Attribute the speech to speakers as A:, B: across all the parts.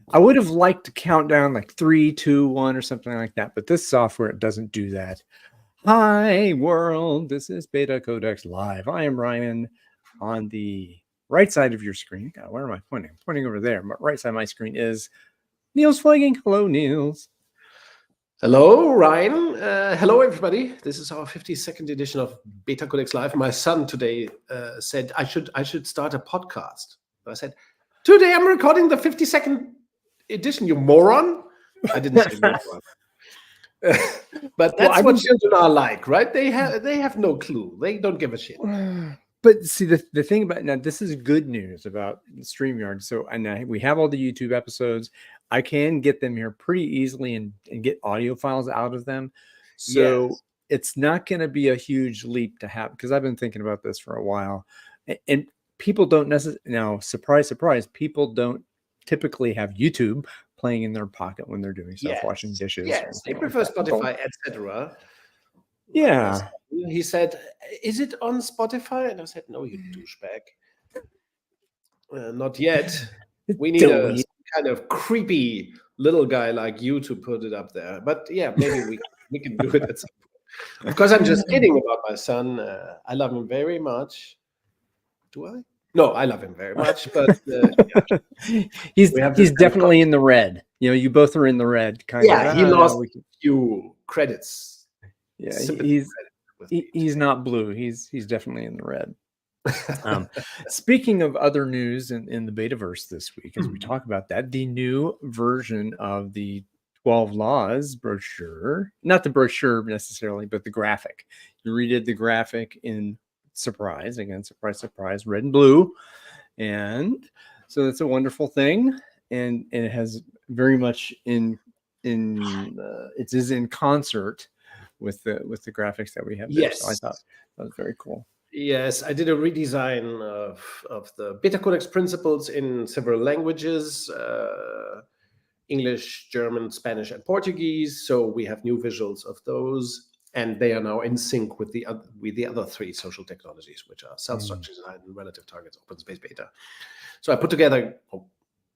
A: I would have liked to count down like 3, 2, 1 or something like that, but this software doesn't do that. Hi world, this is BetaCodex Live. I am Ryan. On the right side of your screen, God, where am I pointing? I'm pointing over there. Right side of my screen is Niels Flagging. Hello, Niels.
B: Hello, Ryan. Hello, everybody. This is our 52nd edition of BetaCodex Live. My son today said I should start a podcast. I said, today I'm recording the 52nd edition, you moron. I didn't say moron. But that's what children are like, right? They have no clue. They don't give a shit.
A: But see, the thing about now, this is good news about StreamYard. So we have all the YouTube episodes. I can get them here pretty easily and get audio files out of them. So it's not going to be a huge leap to have, because I've been thinking about this for a while. And people don't necessarily, now, surprise, surprise, people don't typically have YouTube playing in their pocket when they're doing stuff, washing dishes.
B: Yes, they prefer Spotify, etc.
A: Yeah.
B: He said, is it on Spotify? And I said, no, you douchebag. Not yet. We need a kind of creepy little guy like you to put it up there. But yeah, maybe we can do it at some point. Of course, I'm just kidding about my son. I love him very much. Do I? No, I love him very much. But
A: he's definitely in the red. You know, you both are in the red.
B: He lost a few credits.
A: Yeah, he's not blue. He's definitely in the red. Speaking of other news in the Betaverse this week, as we talk about that, the new version of the 12 Laws brochure, not the brochure necessarily, but the graphic. You redid the graphic in surprise, red and blue. And so that's a wonderful thing. And it has very much it is in concert with the graphics that we have there.
B: Yes.
A: So I thought that was very cool.
B: Yes, I did a redesign of the BetaCodex principles in several languages, English, German, Spanish, and Portuguese. So we have new visuals of those, and they are now in sync with the other three social technologies, which are self-structure design, relative targets, open space beta. So I put together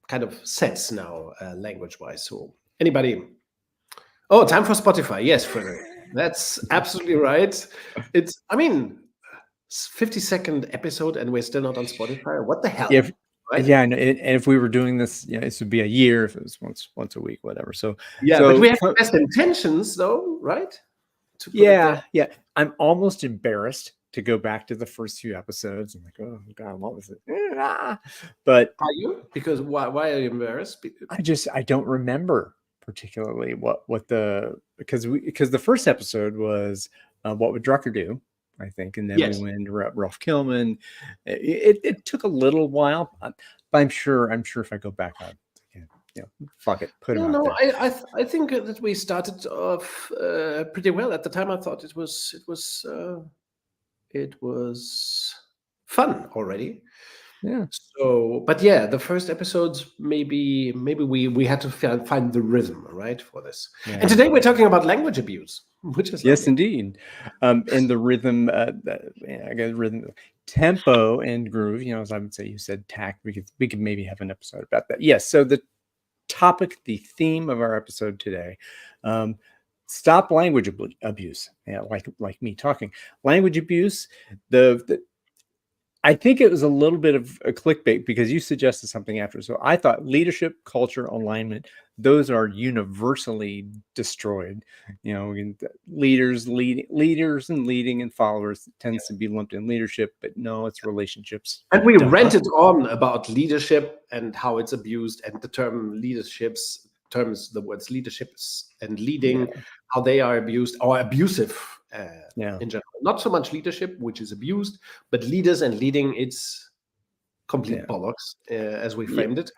B: kind of sets now, language-wise. So anybody... Oh, time for Spotify. Yes, Frederick. That's absolutely right. 52nd episode and we're still not on Spotify. What the hell?
A: Right? Yeah, and if we were doing this, this would be a year if it was once a week, whatever. So
B: but we have the best intentions, though, right?
A: Yeah. I'm almost embarrassed to go back to the first few episodes. I'm like, oh God, what was it? But
B: are you? Because why are you embarrassed?
A: I don't remember particularly because the first episode was what would Drucker do, I think, and then we went into Ralph Kilman. It took a little while, but I'm sure if I go back on, fuck it, put him out there.
B: I think that we started off pretty well. At the time, I thought it was fun already.
A: Yeah.
B: So, but yeah, the first episodes, maybe we had to find the rhythm, right, for this. Yeah. And today we're talking about language abuse, which is
A: yes, indeed. And the rhythm, I guess rhythm, tempo, and groove. As I would say, you said tact. We could maybe have an episode about that. Yes. So the theme of our episode today. Stop language abuse. Yeah, like me talking language abuse. I think it was a little bit of a clickbait because you suggested something after. So I thought leadership, culture, alignment, those are universally destroyed. Leaders and leading and followers tends to be lumped in leadership, but no, it's relationships.
B: And we ranted on about leadership and how it's abused, and the term the words leaderships and leading, how they are abused or abusive. In general, not so much leadership, which is abused, but leaders and leading, it's complete bollocks, as we framed it.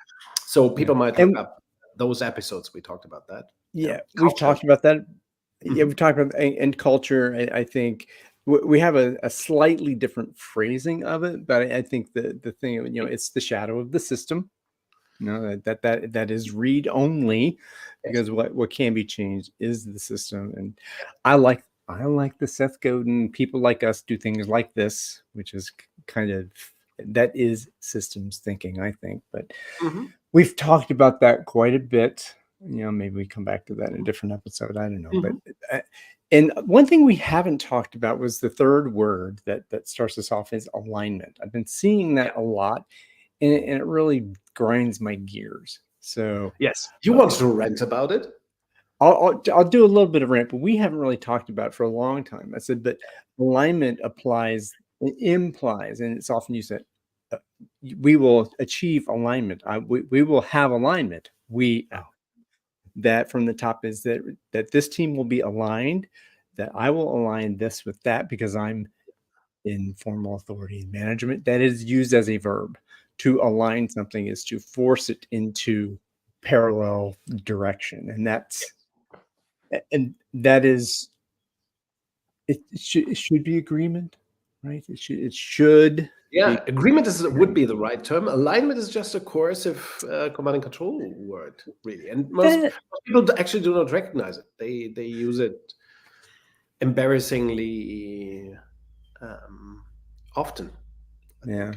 B: So people might look up those episodes. We talked about that.
A: We've talked about that. We've talked about and culture. I think we have a slightly different phrasing of it, but I think the thing, it's the shadow of the system. That is read only, because what can be changed is the system. And I like the Seth Godin, people like us do things like this, which is kind of, that is systems thinking, I think. But We've talked about that quite a bit. Maybe we come back to that in a different episode. I don't know.
B: Mm-hmm.
A: But and one thing we haven't talked about was the third word that starts us off is alignment. I've been seeing that a lot, and it really grinds my gears. So
B: yes, you want to rant about it?
A: I'll do a little bit of rant, but we haven't really talked about it for a long time. I said, but alignment implies, and it's often used that we will achieve alignment. We will have alignment. That from the top is that this team will be aligned, that I will align this with that because I'm in formal authority and management. That is used as a verb. To align something is to force it into parallel direction, and that is it should be agreement, right? It should
B: Yeah, agreement would be the right term. Alignment is just a coercive command and control word, really, and most people actually do not recognize it. They use it embarrassingly often.
A: Yeah.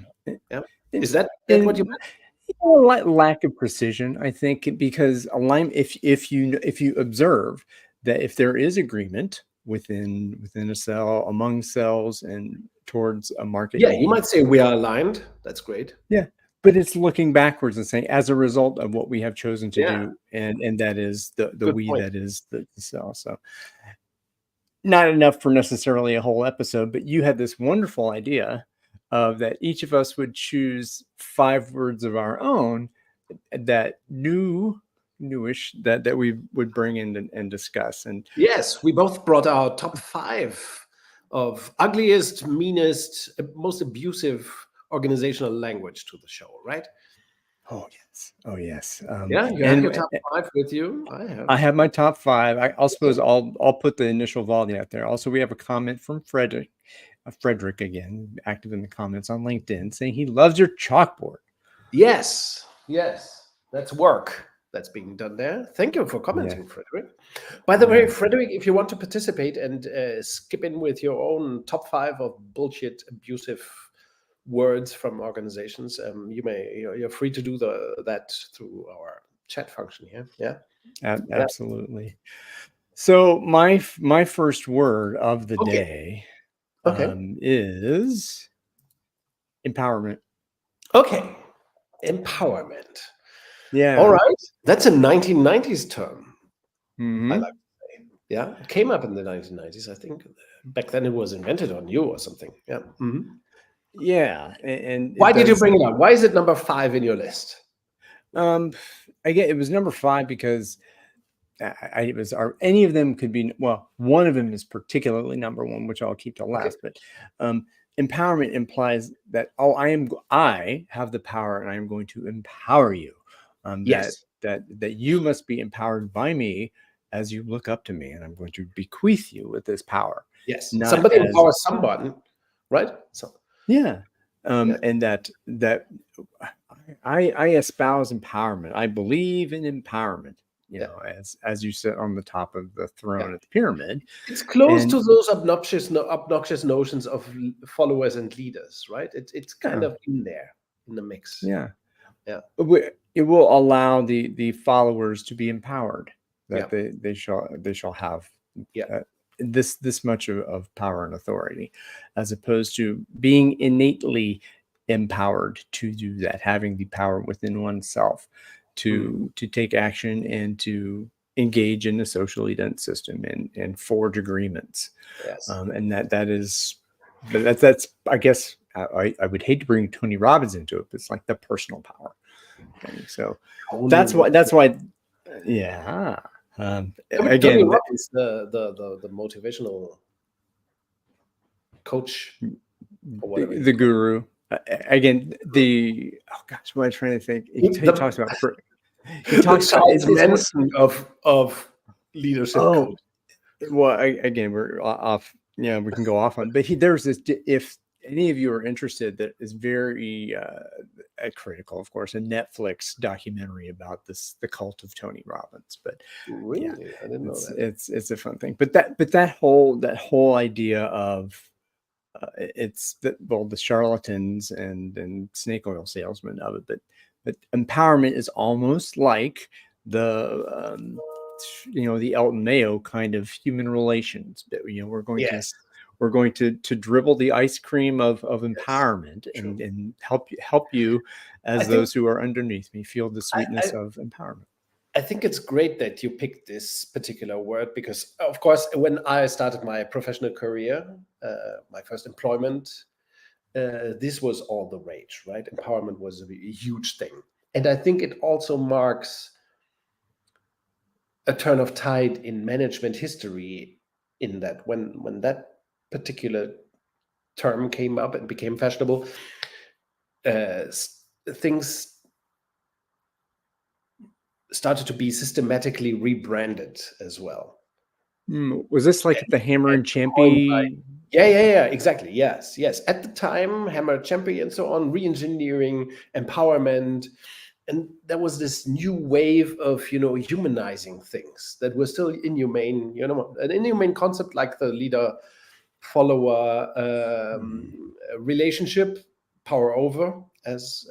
B: Is that what you meant?
A: Lack of precision, I think, because alignment. If you observe that if there is agreement within a cell, among cells, and towards a market,
B: you might say we are aligned. That's great.
A: Yeah, but it's looking backwards and saying, as a result of what we have chosen to do, and that is the we point. That is the cell. So, not enough for necessarily a whole episode, but you had this wonderful idea of that each of us would choose 5 words of our own that newish that we would bring in and discuss. And
B: yes, we both brought our top 5 of ugliest, meanest, most abusive organizational language to the show, right?
A: Oh yes.
B: You have your top 5 with you.
A: I have my top 5. I'll suppose I'll put the initial volume out there. Also, we have a comment from Frederick again, active in the comments on LinkedIn, saying he loves your chalkboard.
B: Yes, that's work that's being done there. Thank you for commenting, Frederick. By the way, Frederick, if you want to participate and skip in with your own top 5 of bullshit, abusive words from organizations, you're free to do that through our chat function here.
A: Absolutely. So my first word of the day is empowerment.
B: Okay, empowerment.
A: Yeah.
B: All right, that's a 1990s term.
A: Mm-hmm.
B: I like to say. Yeah, it came up in the 1990s. I think back then it was invented on you or something. Yeah. Mm-hmm.
A: Yeah, and
B: why did you bring it up? Why is it number 5 in your list?
A: Again, it was number 5 because any of them could be. Well, one of them is particularly number 1, which I'll keep to last. But empowerment implies that I have the power, and I am going to empower you.
B: Yes.
A: That you must be empowered by me as you look up to me, and I'm going to bequeath you with this power.
B: Yes. Somebody empowers someone, right? So.
A: Yeah. And that I espouse empowerment. I believe in empowerment, as you sit on the top of the throne at the pyramid.
B: It's close to those obnoxious notions of followers and leaders, right? It's kind of in there in the mix.
A: Yeah. It will allow the followers to be empowered, that they shall have this much of power and authority, as opposed to being innately empowered to do that, having the power within oneself to take action and to engage in the socially dense system and forge agreements.
B: Yes.
A: And that's I guess I would hate to bring Tony Robbins into it, but it's like the personal power thing. So that's why yeah. Again,
B: Tony Robbins, the motivational coach, or
A: the guru. Again, what am I trying to think? He talks about
B: of leadership.
A: Oh, well, again, we're off. Yeah, we can go off on. But there's this. If any of you are interested, that is very critical, of course, a Netflix documentary about the cult of Tony Robbins. But
B: really, I didn't know that.
A: It's a fun thing. But that whole idea of the charlatans and snake oil salesmen of it, but But empowerment is almost like the the Elton Mayo kind of human relations. We're going to dribble the ice cream of empowerment and help you as those who are underneath me feel the sweetness of empowerment.
B: I think it's great that you picked this particular word because, of course, when I started my professional career, my first employment, this was all the rage, right? Empowerment was a huge thing. And I think it also marks a turn of tide in management history, in that when that particular term came up and became fashionable, things started to be systematically rebranded as well.
A: Was this like the Hammer and Champy?
B: Yeah, exactly. Yes. At the time, Hammer, Champy, and so on, re-engineering, empowerment, and there was this new wave of humanizing things that were still inhumane. An inhumane concept like the leader-follower relationship, power over, as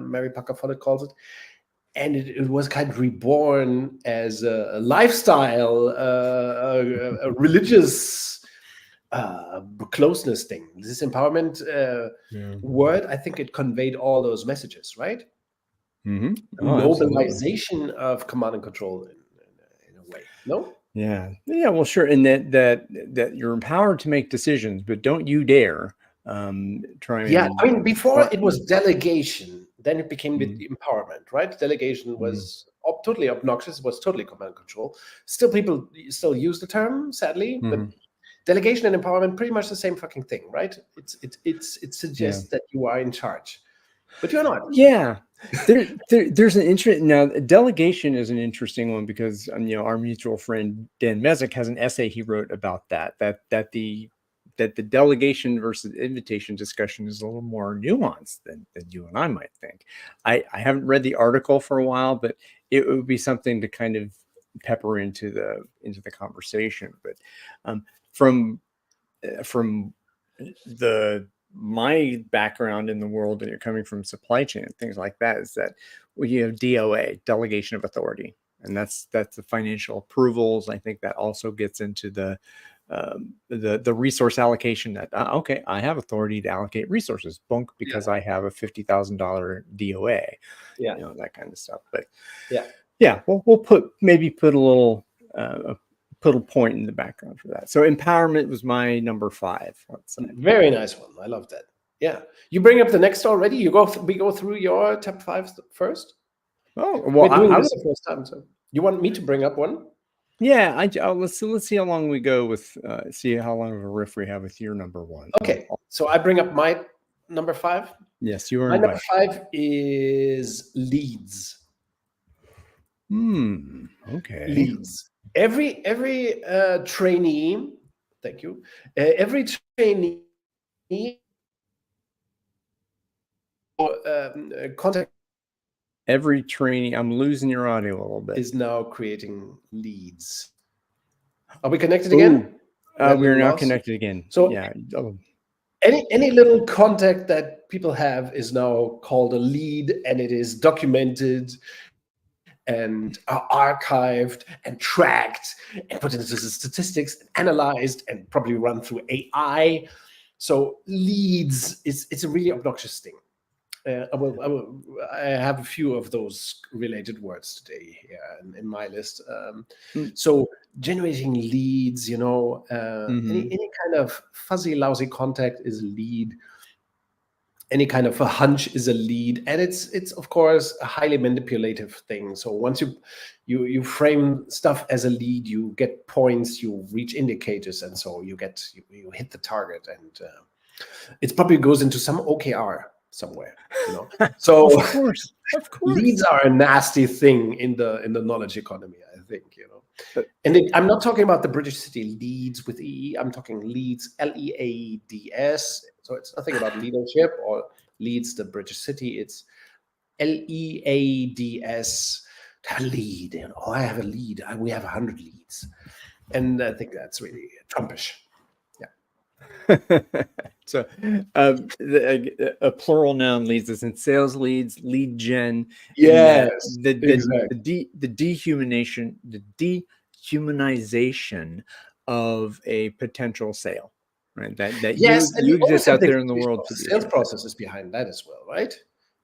B: Mary Parker Follett calls it. And it was kind of reborn as a lifestyle, a religious closeness thing. This empowerment word, I think it conveyed all those messages, right?
A: Mm-hmm.
B: Mobilization of command and control in a way. No?
A: Yeah. Well, sure. And that you're empowered to make decisions, but don't you dare try.
B: Yeah, I mean, before it was delegation, then it became empowerment, right? Delegation was totally obnoxious. It was totally command and control. People still use the term, sadly, but delegation and empowerment, pretty much the same fucking thing, right? It suggests that you are in charge, but you're not.
A: Yeah. There's an interest now. Delegation is an interesting one because our mutual friend Dan Mezek has an essay he wrote about that the delegation versus invitation discussion is a little more nuanced than you and I might think. I haven't read the article for a while, but it would be something to kind of pepper into the conversation. But from my background in the world, and you're coming from supply chain and things like that, is that you have DOA, delegation of authority, and that's the financial approvals. I think that also gets into the resource allocation. That okay, I have authority to allocate resources, because I have a $50,000 DOA, that kind of stuff. But we'll put a little put a point in the background for that. So empowerment was my number 5. Let's say.
B: Very nice one. I love that. Yeah, you bring up the next already. We go through your top 5 first.
A: Oh well,
B: we're doing this the first time. So you want me to bring up one?
A: Yeah, let's see how long we go with. See how long of a riff we have with your number 1.
B: Okay, so I bring up my number 5.
A: Yes, you are.
B: My number 5 is leads.
A: Okay.
B: Leads. Every trainee. Thank you. Every trainee contact.
A: Every trainee. I'm losing your audio a little bit.
B: Is now creating leads. Are we connected again?
A: We are now connected again.
B: So
A: yeah.
B: Any little contact that people have is now called a lead, and it is documented and archived and tracked and put into the statistics and analyzed and probably run through AI. So leads it's a really obnoxious thing. I have a few of those related words today here in my list. So generating leads, any kind of fuzzy, lousy contact is a lead. Any kind of a hunch is a lead, and it's of course a highly manipulative thing. So once you frame stuff as a lead, you get points, you reach indicators, and so you hit the target, and it probably goes into some OKR somewhere, So
A: of course,
B: leads are a nasty thing in the knowledge economy, I think, And I'm not talking about the British city Leeds with EE. I'm talking Leeds, LEADS. So it's nothing about leadership or Leeds, the British city. It's LEADS. A lead. I have a lead. We have 100 leads, and I think that's really Trumpish. Yeah.
A: So a plural noun leads us in sales leads, lead gen.
B: Yes,
A: the
B: exactly.
A: the dehumanization of a potential sale, right? That
B: Yes, and
A: you
B: you always
A: exist
B: have
A: out
B: the
A: there in the
B: expectation
A: world
B: of
A: to be
B: sales
A: attractive.
B: processes behind that as well, right?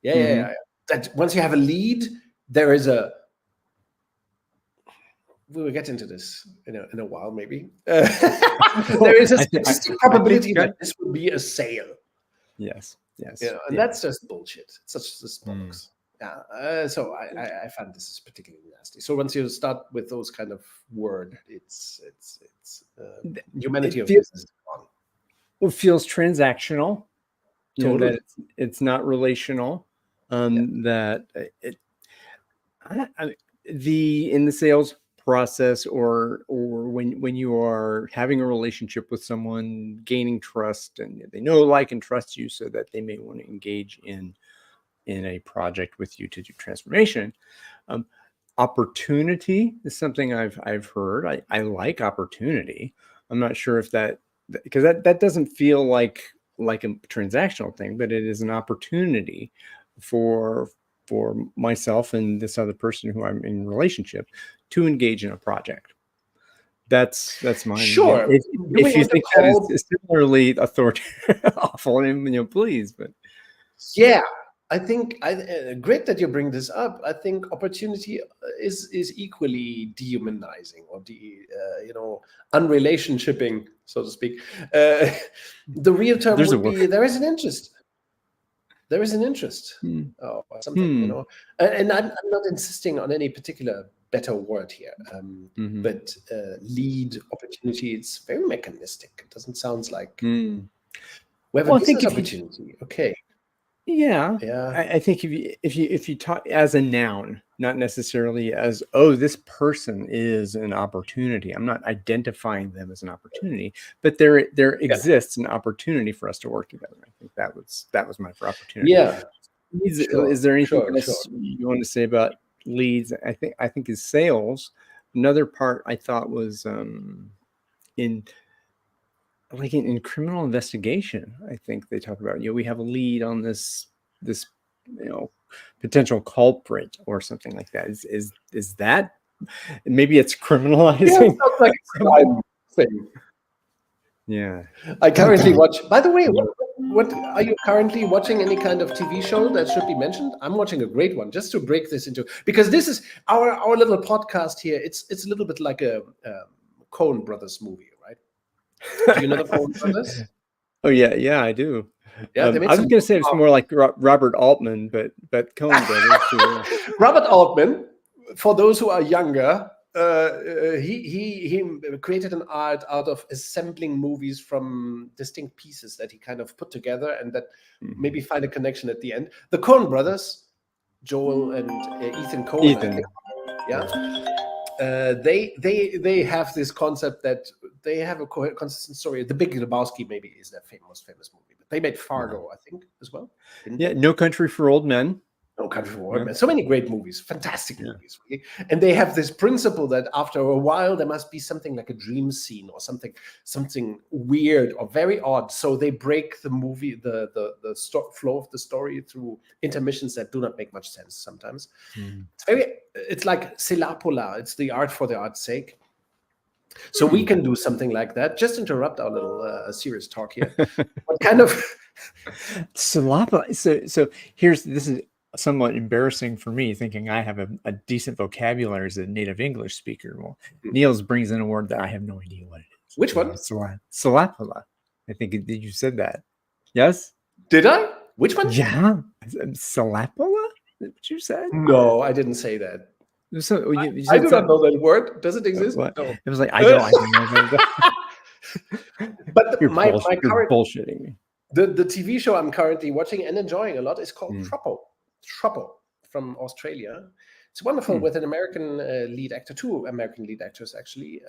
B: Yeah,
A: Mm-hmm.
B: yeah. That once you have a lead, there is a. We will get into this in a while, maybe. There is a statistic probability that this will be a sale.
A: Yes.
B: And that's just bullshit. It's just bollocks. Yeah. So I find this is particularly nasty. So once you start with those kind of word, it's humanity of business is gone.
A: It feels transactional.
B: Totally.
A: That it's not relational. That in the sales process or when you are having a relationship with someone, gaining trust, and they know, like, and trust you, so that they may want to engage in a project with you to do transformation. Opportunity is something I've heard. I like opportunity. I'm not sure if that, because that doesn't feel like a transactional thing, but it is an opportunity for myself and this other person who I'm in relationship to engage in a project. That's mine.
B: Sure.
A: If you think that is similarly authoritarian, awful, please. But
B: yeah, I think great that you bring this up. I think opportunity is equally dehumanizing, or unrelationshipping, so to speak. The real term would be there is an interest. There is an interest, or something, and I'm not insisting on any particular better word here, but lead, opportunity, it's very mechanistic. It doesn't sound like we have a business opportunity. Okay.
A: Yeah. I think if you talk as a noun, not necessarily as, oh, this person is an opportunity. I'm not identifying them as an opportunity, but there exists an opportunity for us to work together. I think that was my for opportunity.
B: Yeah.
A: Is there anything else you want to say about leads? I think is sales. Another part I thought was in criminal investigation. I think they talk about, we have a lead on this potential culprit or something like that. Is that, maybe it's criminalizing?
B: Yeah, it sounds like a crime thing.
A: Yeah.
B: I currently watch. By the way, what are you currently watching? Any kind of TV show that should be mentioned? I'm watching a great one, just to break this into, because this is our little podcast here. It's a little bit like a Coen Brothers movie, right? Do you know the Coen Brothers?
A: Oh yeah, I do.
B: Yeah,
A: I was going to say it's more like Robert Altman, but Coen Brothers.
B: Robert Altman, for those who are younger, he created an art out of assembling movies from distinct pieces that he kind of put together, and that maybe find a connection at the end. The Coen Brothers, Joel and Ethan Coen, I think. Yeah. They have this concept that they have a consistent story. The Big Lebowski maybe is their most famous movie, but they made Fargo, I think, as well.
A: Yeah, No Country for Old Men.
B: No Country for Old Men. So many great movies, fantastic movies, really. And they have this principle that after a while there must be something like a dream scene or something weird or very odd. So they break the movie, the flow of the story through intermissions that do not make much sense sometimes. It's like c'est l'art pour l'art. It's the art for the art's sake. So we can do something like that. Just interrupt our little serious talk here. What kind of
A: so this is somewhat embarrassing for me, thinking I have a decent vocabulary as a native English speaker. Well, Niels brings in a word that I have no idea what it is.
B: Which one?
A: Salapala. I think you said that. Yes?
B: Did I? Which one?
A: Yeah. Salapala? What you said?
B: No, I didn't say that.
A: So
B: I do not know that word. Does it exist?
A: No.
B: It
A: was like, I don't know.
B: But
A: you're
B: my current
A: bullshitting me.
B: The TV show I'm currently watching and enjoying a lot is called Trouble from Australia. It's wonderful, with an American lead actor, 2 American lead actors actually.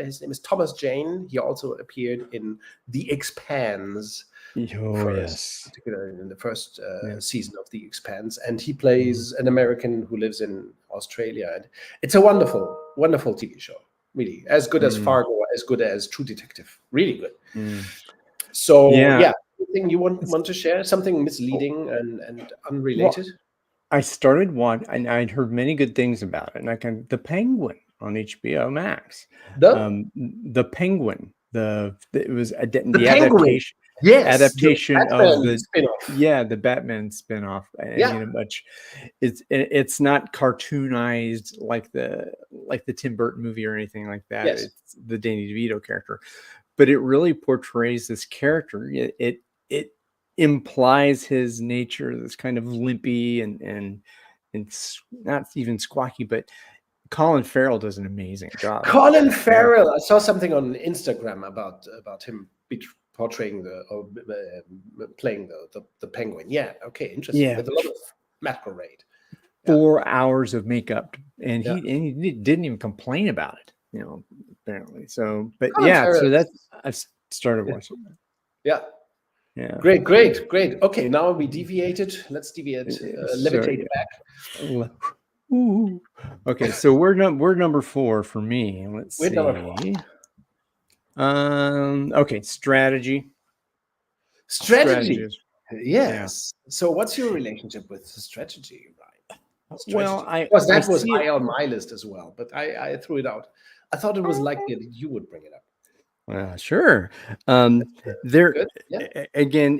B: His name is Thomas Jane. He also appeared in The Expanse. Particularly in the first season of The Expanse, and he plays an American who lives in Australia. And it's a wonderful, wonderful TV show. Really, as good as Fargo, as good as True Detective. Really good. So yeah, anything you want to share? Something misleading and unrelated?
A: Well, I started one, and I'd heard many good things about it. And The Penguin on HBO Max. The Penguin. It was the
B: Penguin.
A: adaptation.
B: Yes,
A: Adaptation
B: the
A: of
B: Batman spin-off.
A: the Batman spinoff. And
B: Yeah.
A: it's not cartoonized like the Tim Burton movie or anything like that.
B: Yes.
A: It's the Danny DeVito character, but it really portrays this character. It implies his nature, this kind of limpy and not even squawky, but Colin Farrell does an amazing job.
B: Colin Farrell. I saw something on Instagram about him portraying playing the Penguin. Yeah. Okay. Interesting.
A: Yeah.
B: With a lot of masquerade.
A: 4 hours of makeup, and he didn't even complain about it. Apparently. So, but Colin Farrell. So that's I've started watching that.
B: Yeah.
A: Yeah.
B: Great. Okay, now we deviated. Let's deviate, levitate back.
A: Ooh. Okay, so we're number 4 for me. Let's see. Okay, strategy.
B: Strategy. Yes. Yeah. So, what's your relationship with strategy, Ryan?
A: Well,
B: that was high on my list as well, but I threw it out. I thought it was likely that you would bring it up.
A: Sure. Again,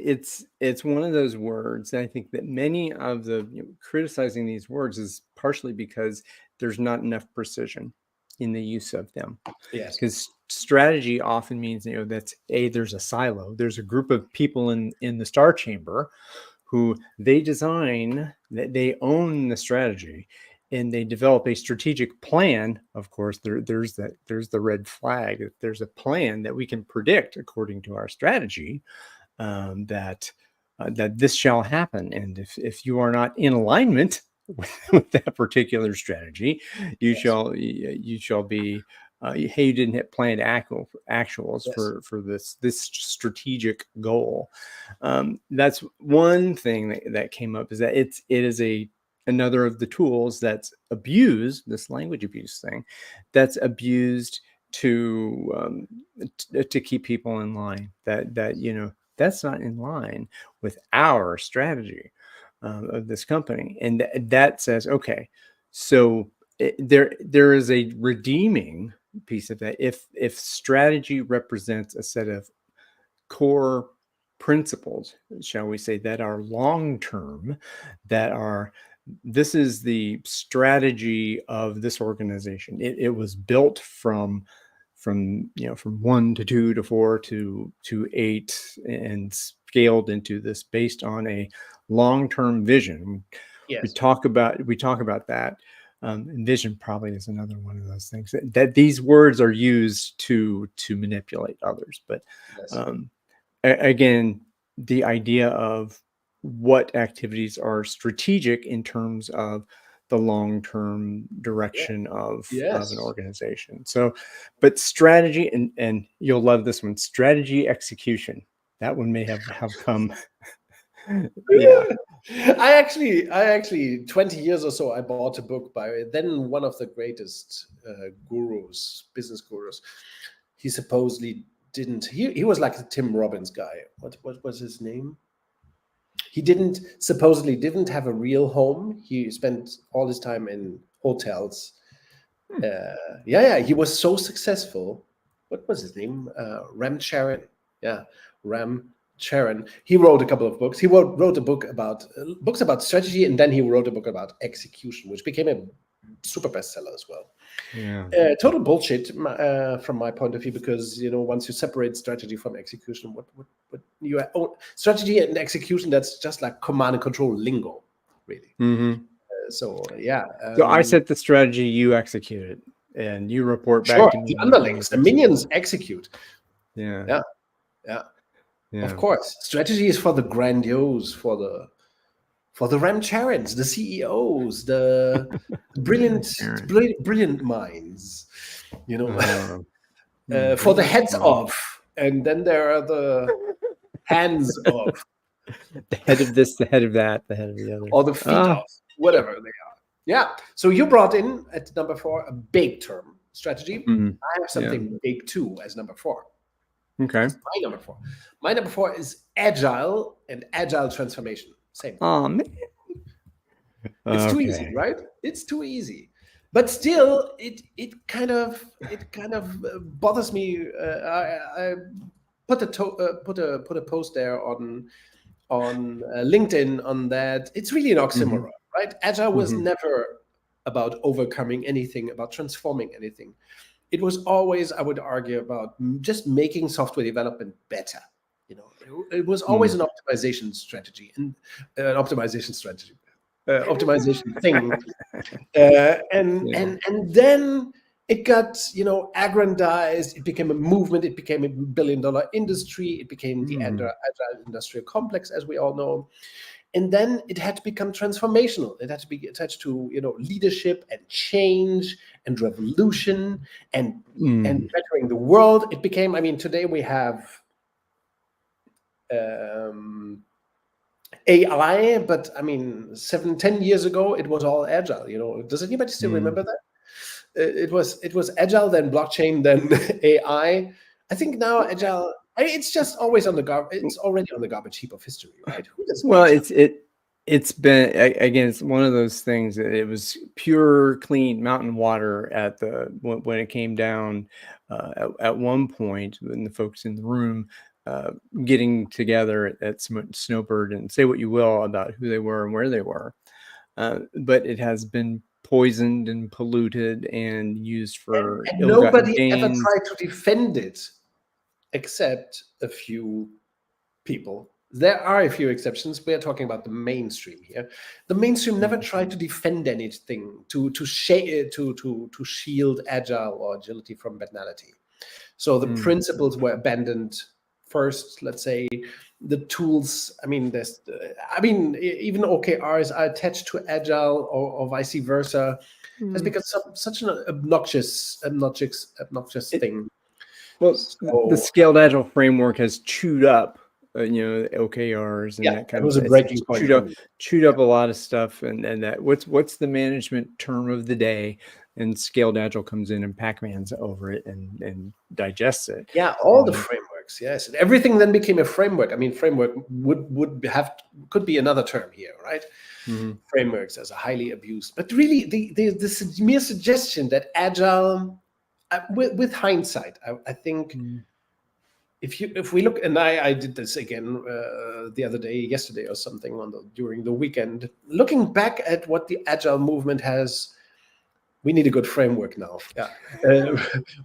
A: it's one of those words. And I think that many of the criticizing these words is partially because there's not enough precision in the use of them.
B: Yes.
A: Because strategy often means there's a silo. There's a group of people in the Star Chamber who they own the strategy. And they develop a strategic plan. Of course, there's the red flag. There's a plan that we can predict according to our strategy that this shall happen. And if you are not in alignment with that particular strategy, you shall be. Hey, you didn't hit planned actuals for this strategic goal. That's one thing that came up, is that it is another of the tools that's abused, this language abuse thing, that's abused to keep people in line. That's not in line with our strategy of this company, and that says, okay, so there is a redeeming piece of that. If strategy represents a set of core principles, shall we say, that are long term, this is the strategy of this organization. It was built from 1 to 2 to 4 to 8 and scaled into this based on a long-term vision.
B: Yes.
A: We talk about that. And vision probably is another one of those things that these words are used to manipulate others. But again, the idea of what activities are strategic in terms of the long-term direction of an organization. So, but strategy, and you'll love this one, strategy execution. That one may have come. Yeah.
B: I actually 20 years or so, I bought a book by then one of the greatest business gurus. He supposedly he was like the Tim Robbins guy. What was his name? He supposedly didn't have a real home. He spent all his time in hotels. He was so successful. What was his name? Ram Charan. Yeah, Ram Charan. He wrote a couple of books. He wrote a book about books about strategy, and then he wrote a book about execution, which became a super bestseller as well.
A: Yeah.
B: Total bullshit from my point of view, because once you separate strategy from execution, what you strategy and execution, that's just like command and control lingo, really.
A: Mm-hmm.
B: So
A: I set the strategy, you execute it, and you report back to me.
B: The underlings, the minions execute.
A: Yeah.
B: Of course, strategy is for the grandiose, for the Ram Charans, the CEOs, the brilliant minds, for the heads off, and then there are the hands off.
A: The head of this, the head of that, the head of the other,
B: or the feet off, whatever they are. Yeah. So you brought in at number 4 a big term, strategy.
A: Mm-hmm.
B: I have something big too as number 4.
A: Okay.
B: That's my number 4. My number 4 is agile and agile transformation. Same.
A: Oh man.
B: It's too easy, right? It's too easy. But still, it kind of bothers me. I put a post there on LinkedIn on that. It's really an oxymoron, right? Agile was never about overcoming anything, about transforming anything. It was always, I would argue, about just making software development better. It was always an optimization strategy and an optimization thing. And then it got, aggrandized. It became a movement. It became a billion-dollar industry. It became the agile industrial complex, as we all know. And then it had to become transformational. It had to be attached to, leadership and change and revolution and bettering the world. It became, today we have AI, but 7-10 years ago it was all agile. Does anybody still remember that? It was agile, then blockchain, then AI. I think now agile, it's just always on the garbage. It's already on the garbage heap of history, right?
A: Well, it's been, again, it's one of those things that it was pure, clean mountain water when it came down at one point, when the folks in the room getting together at Snowbird, and say what you will about who they were and where they were, but it has been poisoned and polluted and used for
B: and nobody ever tried to defend it, except a few people. There are a few exceptions. We are talking about the mainstream here. The mainstream never tried to defend anything, to shield agile or agility from banality. So the principles were abandoned first. Let's say the tools. Even OKRs are attached to agile or vice versa. Has become such an obnoxious thing.
A: Well, the scaled agile framework has chewed up, OKRs and that kind of.
B: It was a breaking point.
A: Chewed up a lot of stuff, and that what's the management term of the day, and scaled agile comes in and Pac-Man's over it and digests it.
B: Yeah, all the frameworks. Yes, and everything then became a framework. Framework could be another term here, right? Frameworks as a highly abused, but really the mere suggestion that agile, with hindsight, I think. If we look, and I did this again the other day, yesterday or something, during the weekend, looking back at what the agile movement has, we need a good framework now.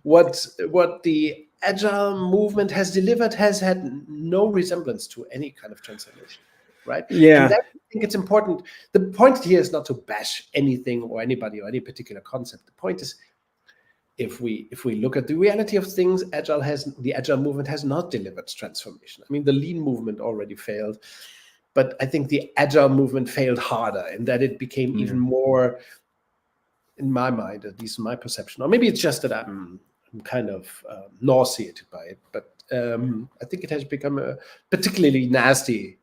B: What the agile movement has delivered has had no resemblance to any kind of transformation, right?
A: Yeah.
B: And that, I think it's important. The point here is not to bash anything or anybody or any particular concept. The point is, if we look at the reality of things, the agile movement has not delivered transformation. The lean movement already failed, but I think the agile movement failed harder in that it became even more, in my mind, at least my perception, or maybe it's just that I'm kind of nauseated by it, but I think it has become a particularly nasty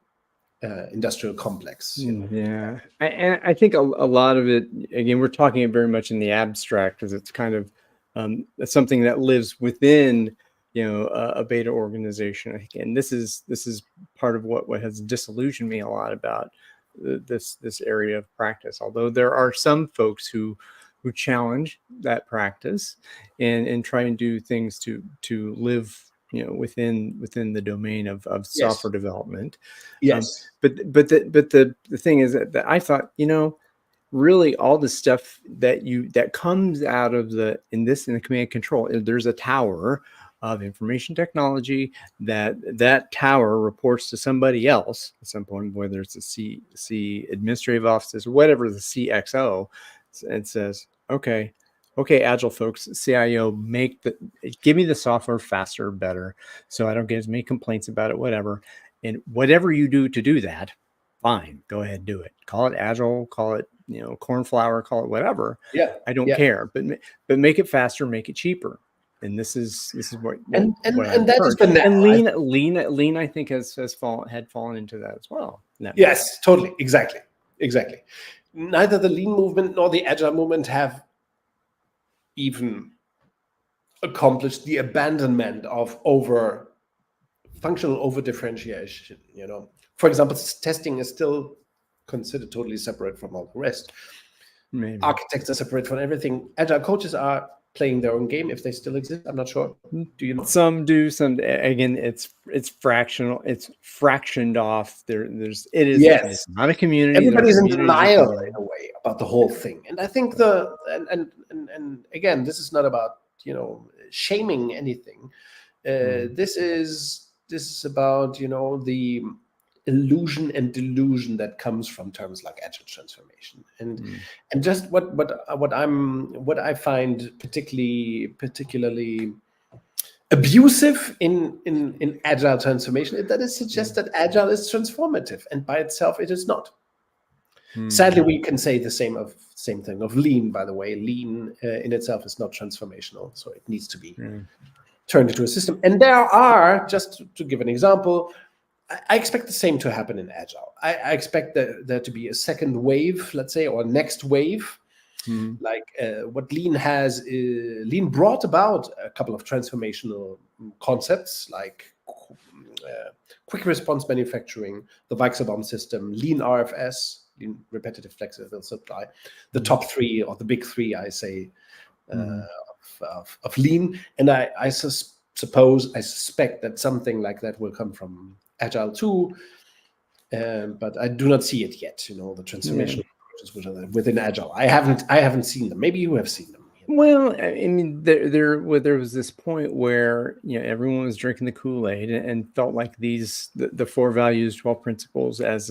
B: industrial complex.
A: Yeah, and I think a lot of it, again, we're talking very much in the abstract, because it's kind of something that lives within a beta organization. And this is part of what has disillusioned me a lot about this area of practice. Although there are some folks who challenge that practice and try and do things to live within the domain of software development.
B: Yes.
A: But the thing is that I thought, really all the stuff that comes out of the command control, there's a tower of information technology that tower reports to somebody else at some point, whether it's a C administrative offices or whatever, the CXO, and says, okay, agile folks, CIO, give me the software faster, better, so I don't get as many complaints about it, whatever. And whatever you do to do that, fine, go ahead, do it. Call it agile, call it cornflower, call it whatever.
B: Yeah,
A: I don't care, but make it faster, make it cheaper. And this is what
B: and
A: I've
B: that
A: heard.
B: is the
A: and lean I think had fallen into that as well.
B: Yes, totally, exactly. Neither the lean movement nor the agile movement have even accomplish the abandonment of functional over differentiation. For example, testing is still considered totally separate from all the rest.
A: Maybe.
B: Architects are separate from everything. Agile coaches are playing their own game, if they still exist. I'm not sure. Do you know?
A: Some do. Some, again, it's fractional. It's fractioned off. It's not a community.
B: Everybody's in denial in a way about the whole thing. And I think and again, this is not about shaming anything. This is about the illusion and delusion that comes from terms like agile transformation, and just what I find particularly abusive in agile transformation, that it suggests that agile is transformative, and by itself it is not. Sadly, we can say the same thing of lean. By the way, lean in itself is not transformational, so it needs to be turned into a system. And there are, just to give an example, I expect the same to happen in agile. I expect there to be a second wave, let's say, or next wave. Like what lean has, lean brought about a couple of transformational concepts like quick response manufacturing, the Weichselbaum system, lean RFS, lean repetitive flexible supply, the top three, or the big three, I say, of lean. And I suspect that something like that will come from Agile too, but I do not see it yet. The transformation approaches which are within Agile. I haven't seen them. Maybe you have seen them.
A: Well, I mean, there was this point where everyone was drinking the Kool-Aid and felt like the 4 values, 12 principles, as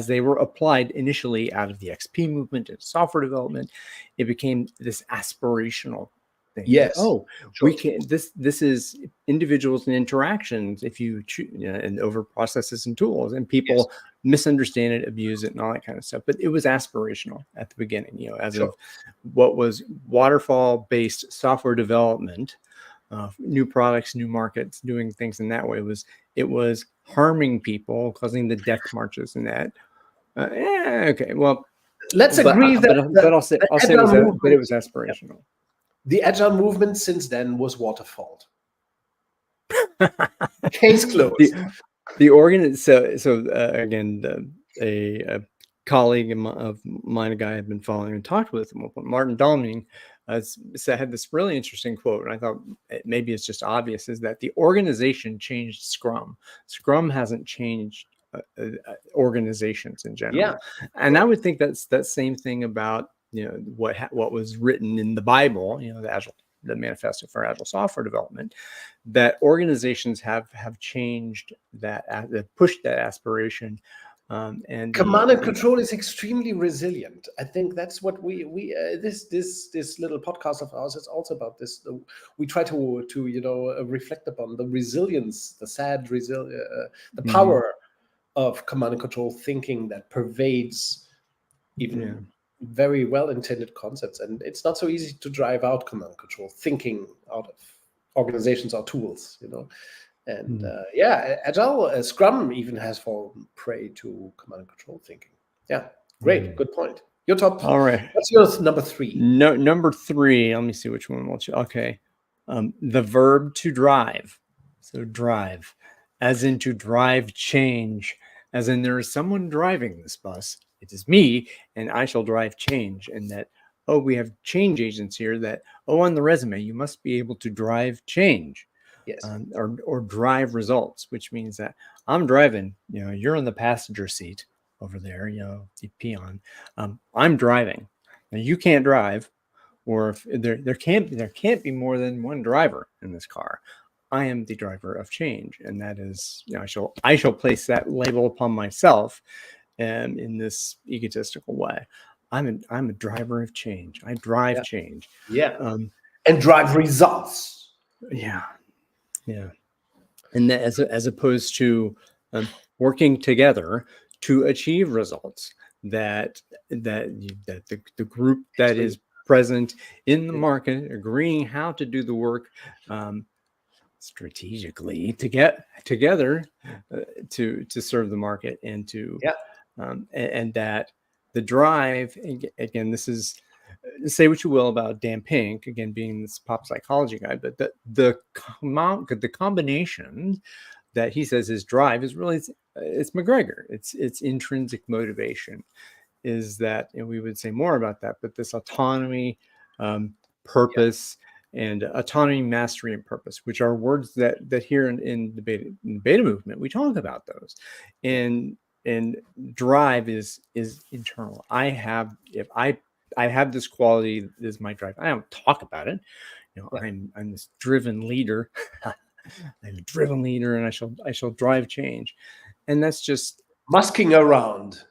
A: they were applied initially out of the XP movement and software development, it became this aspirational thing.
B: Yes.
A: We can. This is individuals and interactions. If you choose, and over processes and tools, and people misunderstand it, abuse it, and all that kind of stuff. But it was aspirational at the beginning. As of what was waterfall-based software development, new products, new markets, doing things in that way it was harming people, causing the death marches and that. Okay, well,
B: let's agree
A: but I'll say it was aspirational.
B: The Agile movement since then was waterfalled. Case closed.
A: Again, a colleague of mine, a guy I've been following and talked with, Martin Dalming, had this really interesting quote, and I thought maybe it's just obvious, is that the organization changed Scrum. Scrum hasn't changed organizations in general.
B: Yeah.
A: And I would think that's that same thing about what was written in the Bible, the Manifesto for Agile Software Development, that organizations have changed that pushed that aspiration. And
B: command and control is extremely resilient. I think that's what this little podcast of ours is also about. This we try to reflect upon the resilience, the power of command and control thinking that pervades even very well-intended concepts, and it's not so easy to drive out command and control thinking out of organizations or tools, and Agile, Scrum even has fallen prey to command and control thinking. Great, good point. Your top.
A: All right.
B: What's yours? Number 3.
A: No, number 3. Let me see which one. Okay, the verb to drive. So drive, as in to drive change, as in there is someone driving this bus. It is me, and I shall drive change. And that, we have change agents here that, on the resume, you must be able to drive change.
B: Yes.
A: Or drive results, which means that I'm driving, you're in the passenger seat over there, you peon. I'm driving. Now you can't drive, or if there can't be more than one driver in this car. I am the driver of change, and that is, I shall place that label upon myself. In this egotistical way, I'm a driver of change. I drive change.
B: And drive results.
A: Yeah. And that as opposed to working together to achieve results, that the group that is present in the market agreeing how to do the work strategically to get together to serve the market and to and that the drive, again, this is say what you will about Dan Pink, again being this pop psychology guy, but the combination that he says his drive is really it's McGregor. It's intrinsic motivation. Is that, and we would say more about that, but this autonomy, purpose, and autonomy, mastery, and purpose, which are words that here in the beta movement we talk about those, and drive is internal. I have this quality, this is my drive. I don't talk about it. I'm this driven leader. I'm a driven leader, and I shall drive change. And that's just
B: musking around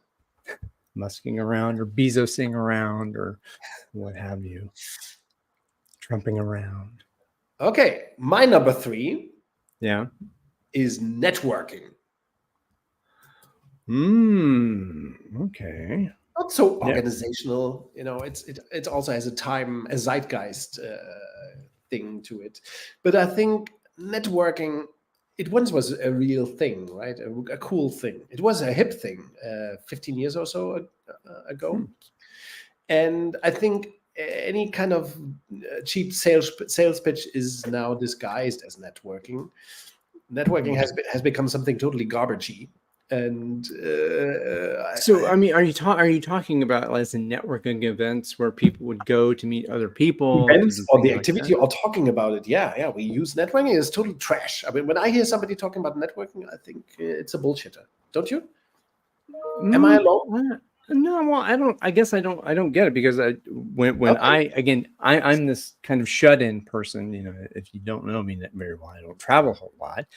A: or Bezosing around or what have you, trumping around.
B: Okay, my number 3
A: is
B: networking.
A: Okay.
B: Not so organizational, it also has a zeitgeist thing to it. But I think networking, it once was a real thing, right? A cool thing. It was a hip thing 15 years or so ago. And I think any kind of cheap sales pitch is now disguised as networking. Networking has become something totally garbagey. And
A: so, I mean, are you talking about as in networking events where people would go to meet other people?
B: Events or the activity you're talking about it? Yeah. We use networking. It's total trash. I mean, when I hear somebody talking about networking, I think it's a bullshitter. Don't you? Am I alone?
A: No, well, I don't. I guess I don't get it, because I'm this kind of shut-in person. If you don't know me very well, I don't travel a whole lot,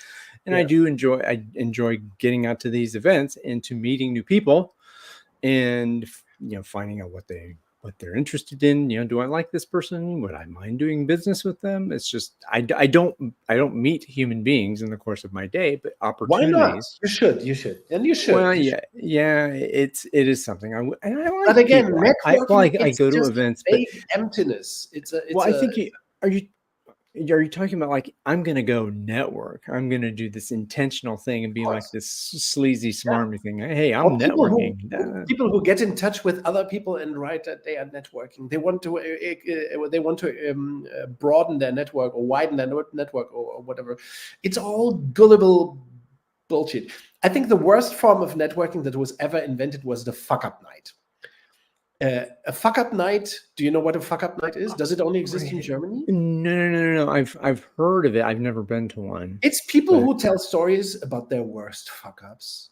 A: and I enjoy getting out to these events and to meeting new people, and finding out what they're interested in. Do I like this person? Would I mind doing business with them? It's just I don't meet human beings in the course of my day, but opportunities.
B: Why not? You should, and you should.
A: Well, it is something I like.
B: But again, networking,
A: I go to events,
B: but emptiness.
A: I think are you talking about like, I'm going to go network? I'm going to do this intentional thing and be like this sleazy, smarmy thing. Hey, I'm networking.
B: People who get in touch with other people and write that they are networking. They want to broaden their network or widen their network or whatever. It's all gullible bullshit. I think the worst form of networking that was ever invented was the fuck-up night. A fuck-up night. Do you know what a fuck-up night is? Does it only exist in Germany?
A: No. I've heard of it. I've never been to one.
B: It's people who tell stories about their worst fuck-ups.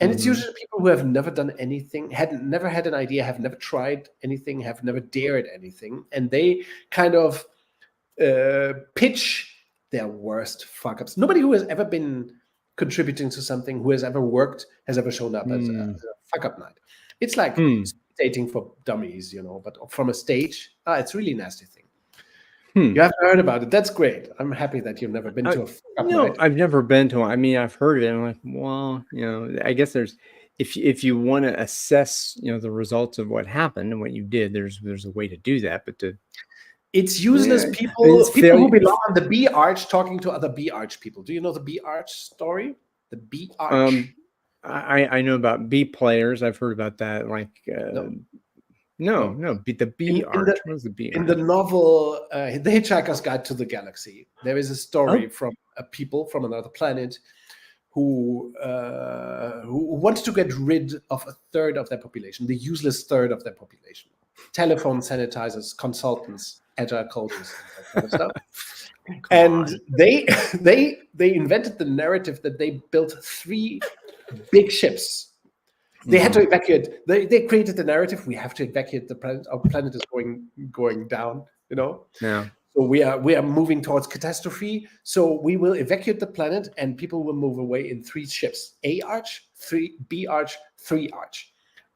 B: And it's usually people who have never done anything, never had an idea, have never tried anything, have never dared anything. And they kind of pitch their worst fuck-ups. Nobody who has ever been contributing to something, who has ever worked, has ever shown up as a fuck-up night. It's like dating for dummies, but from a stage, it's really nasty thing. You haven't heard about it. That's great. I'm happy that you've never been to a fuck-up night.
A: I've never been to one. I mean, I've heard of it. I'm like, well, I guess there's, if you want to assess, the results of what happened and what you did, there's a way to do that. But
B: it's useless people who belong on the B arch talking to other B arch people. Do you know the B arch story? The B arch.
A: I know about B players. I've heard about that. Like, no. The B arch. What is the B arch?
B: In the novel, The Hitchhiker's Guide to the Galaxy, there is a story from a people from another planet who wanted to get rid of a third of their population, the useless third of their population. Telephone sanitizers, consultants, agile coaches, that kind of stuff. And they invented the narrative that they built 3 big ships. They had to evacuate. They created the narrative. We have to evacuate the planet. Our planet is going down.
A: Yeah.
B: So we are moving towards catastrophe. So we will evacuate the planet, and people will move away in 3 ships: A arch, 3 B arch, 3 arch.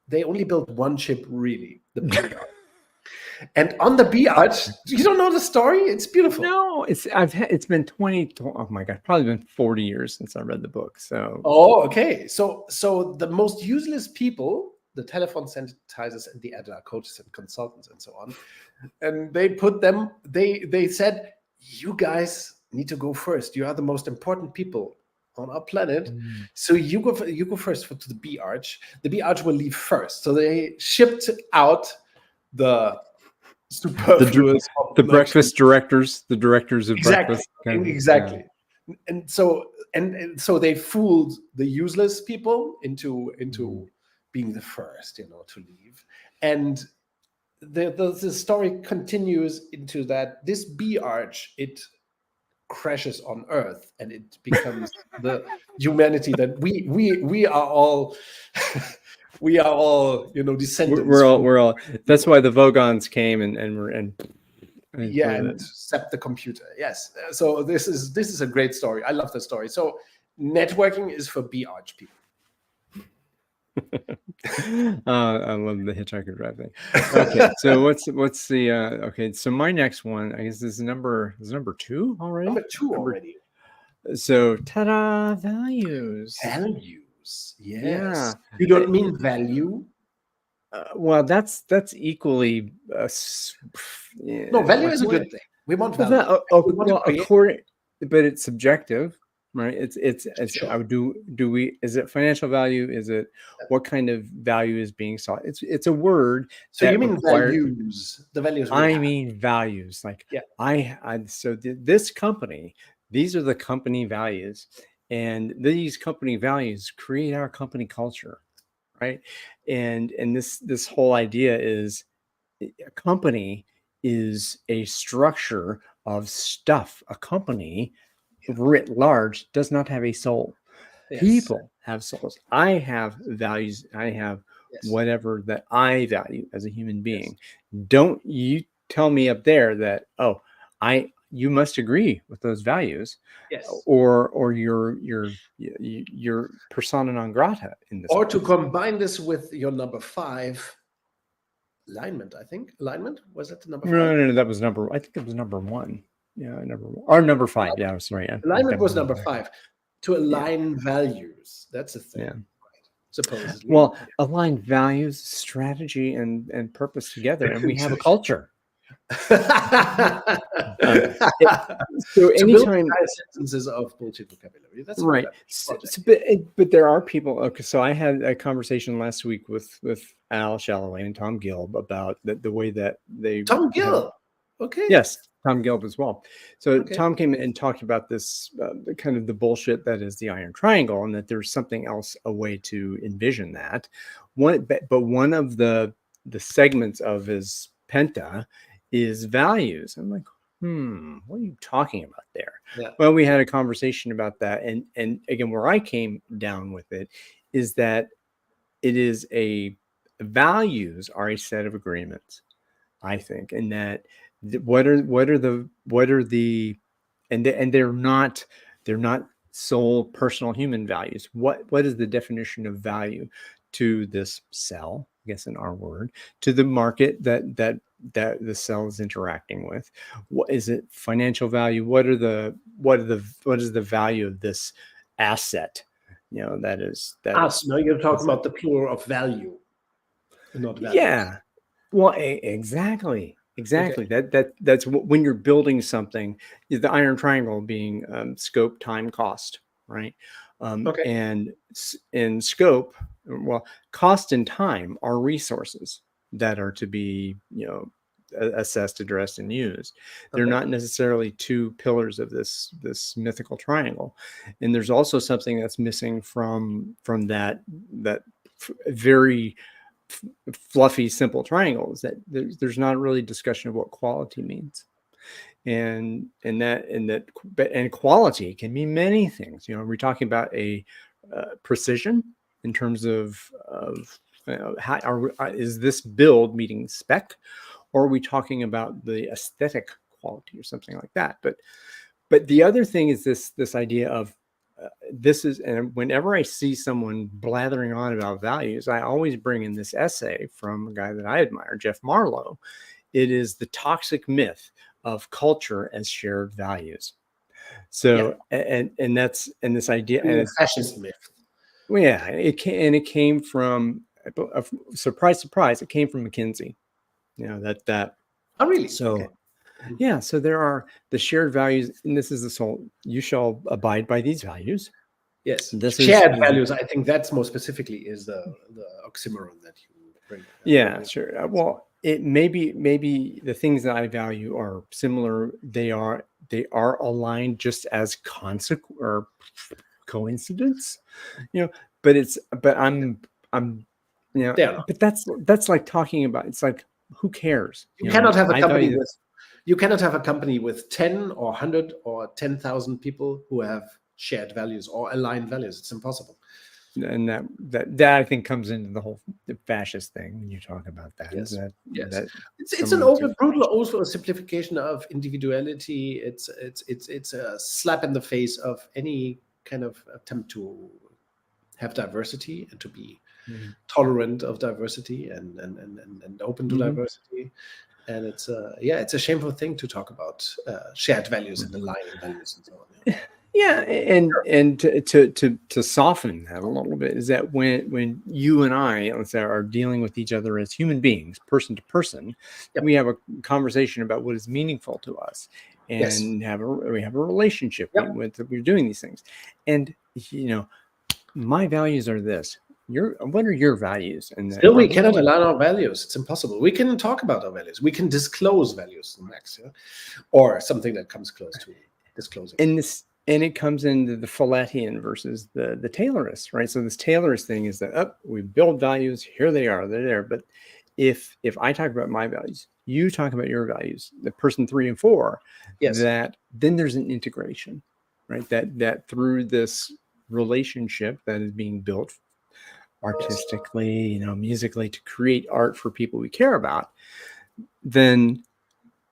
B: They only built 1 ship, really, the B arch. And on the B arch, you don't know the story? It's beautiful.
A: No, it's been 20. Oh my God, probably been 40 years since I read the book. So.
B: Oh, okay. So the most useless people, the telephone sanitizers and the agile coaches and consultants and so on, and they put them. They said, you guys need to go first. You are the most important people on our planet. So you go first to the B arch. The B arch will leave first. So they shipped out the superfluous.
A: The breakfast directors, the directors of
B: exactly,
A: breakfast.
B: Exactly. Yeah. And so they fooled the useless people into being the first, to leave. And the story continues into that this B arch, it crashes on Earth, and it becomes the humanity that we are all we are all descendants.
A: We're all. That's why the Vogons came and
B: set the computer. Yes. So this is a great story. I love the story. So networking is for B arch people.
A: I love the hitchhiker drive thing. Okay, so what's the okay? So my next one, I guess, is number 2 already.
B: Number 2 already.
A: So ta-da! Values.
B: Yes.
A: Yeah.
B: You don't mean value.
A: Well, that's equally.
B: No, value is a good thing. We want value.
A: But it's subjective, right? It's sure. Do we? Is it financial value? Is it what kind of value is being sought? It's a word.
B: So you mean values? The values.
A: I mean values. Like this company. These are the company values, and these company values create our company culture, right? And this whole idea is a company is a structure of stuff. A company writ large does not have a soul. Yes. People have souls. I have values. I have whatever that I value as a human being. Yes. Don't you tell me up there that, you must agree with those values, yes, or you're persona non grata in this.
B: Or to combine this with your number 5, alignment. I think alignment was it the number 5?
A: No, that was number. I think it was number 1. Yeah, number 5. Yeah, I was right.
B: Alignment was number 5. To align values. That's a thing. Yeah. Supposedly.
A: Well, align values, strategy, and purpose together, and we have a culture.
B: So anytime sentences of bullshit vocabulary. That's
A: right. But there are people. Okay, so I had a conversation last week with Al Shalloway and Tom Gilb about the way that they.
B: Tom Gilb. Okay.
A: Yes, Tom Gilb as well. So Tom came and talked about this kind of the bullshit that is the iron triangle, and that there's something else, a way to envision that. But one of the segments of his penta is values. I'm like, what are you talking about there? Yeah. Well, we had a conversation about that. And again, where I came down with it is that it is values are a set of agreements, I think, and that what are the and they're not sole personal human values. What is the definition of value to this cell, I guess in our word, to the market that the cell is interacting with? What is it? Financial value? What is the value of this asset? That is.
B: No, you're talking about the plural of value, not value.
A: Yeah. Well, exactly. Okay. That's when you're building something. The iron triangle being scope, time, cost, right? And in scope, well, cost and time are resources that are to be, assessed, addressed, and used. They're not necessarily 2 pillars of this mythical triangle. And there's also something that's missing from that very fluffy, simple triangle, is that there's not really discussion of what quality means. And quality can mean many things. We're talking about a precision in terms of how is this build meeting spec, or are we talking about the aesthetic quality or something like that? But the other thing is this idea of and whenever I see someone blathering on about values, I always bring in this essay from a guy that I admire, Jeff Marlowe. It is the toxic myth of culture as shared values. So, and this idea, and
B: it's fascist myth.
A: Well, yeah, it came from, surprise, it came from McKinsey. That.
B: Oh, really?
A: So, yeah. So there are the shared values, and this is the soul. You shall abide by these values.
B: Yes. This shared values. I think that's more specifically is the oxymoron that you bring.
A: Yeah, sure. Well, maybe the things that I value are similar. They are aligned just as coincidence, but I'm but that's like talking about, it's like, who cares?
B: You cannot have a company with, you cannot have a company with 10 or 100 or 10,000 people who have shared values or aligned values. It's impossible.
A: And that I think comes into the whole fascist thing when you talk about that.
B: Yes.
A: That
B: it's an brutal also simplification of individuality. It's a slap in the face of any kind of attempt to have diversity and to be tolerant of diversity and open to diversity. And it's a shameful thing to talk about shared values and aligning values and so on.
A: Yeah, and to soften that a little bit is that when you and I, let's say, are dealing with each other as human beings, person to person, we have a conversation about what is meaningful to us, and we have a relationship with, we're doing these things, and my values are this. What are your values? And
B: still, we cannot align our values. It's impossible. We can talk about our values. We can disclose values, max, or something that comes close to disclosing.
A: And it comes into the Folletian versus the Taylorist, right? So this Taylorist thing is that we build values. Here they are. They're there. But if I talk about my values, you talk about your values, the person 3 and 4, that then there's an integration, right? That through this relationship that is being built artistically, musically, to create art for people we care about, then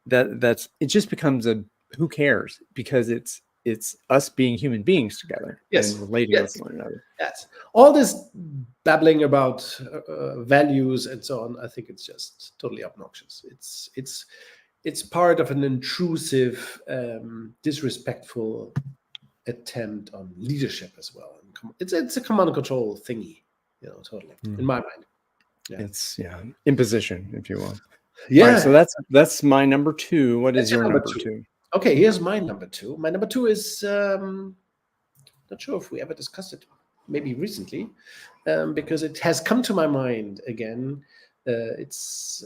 A: that's it just becomes a who cares, because it's us being human beings together and relating with one another.
B: Yes, all this babbling about values and so on, I think it's just totally obnoxious. It's part of an intrusive, disrespectful attempt on leadership as well. It's a command and control thingy, totally, in my mind.
A: It's imposition, if you will.
B: Yeah.
A: Right, so that's my number 2. What is your number 2?
B: Okay, here's my number 2. My number 2 is not sure if we ever discussed it, maybe recently, because it has come to my mind again. It's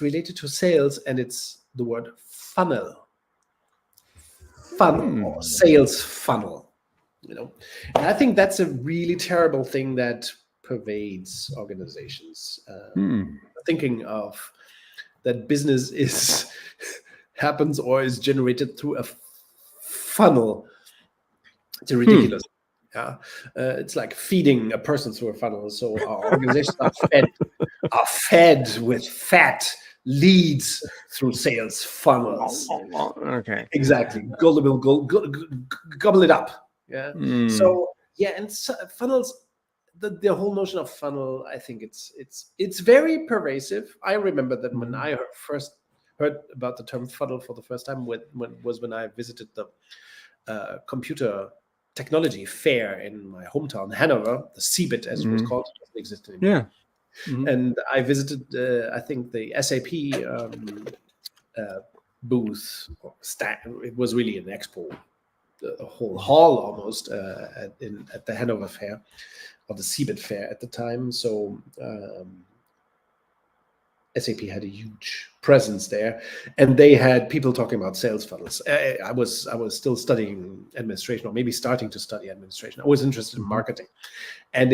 B: related to sales, and it's the word funnel. Funnel or sales funnel, And I think that's a really terrible thing that pervades organizations. Thinking of that business happens or is generated through a funnel. It's ridiculous. It's like feeding a person through a funnel. So our organizations are fed with fat leads through sales funnels.
A: Okay.
B: Exactly. Gobble it up. Yeah. So and funnels. The whole notion of funnel, I think it's very pervasive. I remember that when I first heard about the term funnel for the first time when I visited the computer technology fair in my hometown, Hanover, the CeBIT as it was called. It doesn't exist anymore. And I visited, I think, the SAP booth or stand. It was really an expo, a whole hall almost at the Hanover fair, or the CeBIT fair at the time. So SAP had a huge presence there, and they had people talking about sales funnels. I was still studying administration, or maybe starting to study administration. I was interested in marketing, and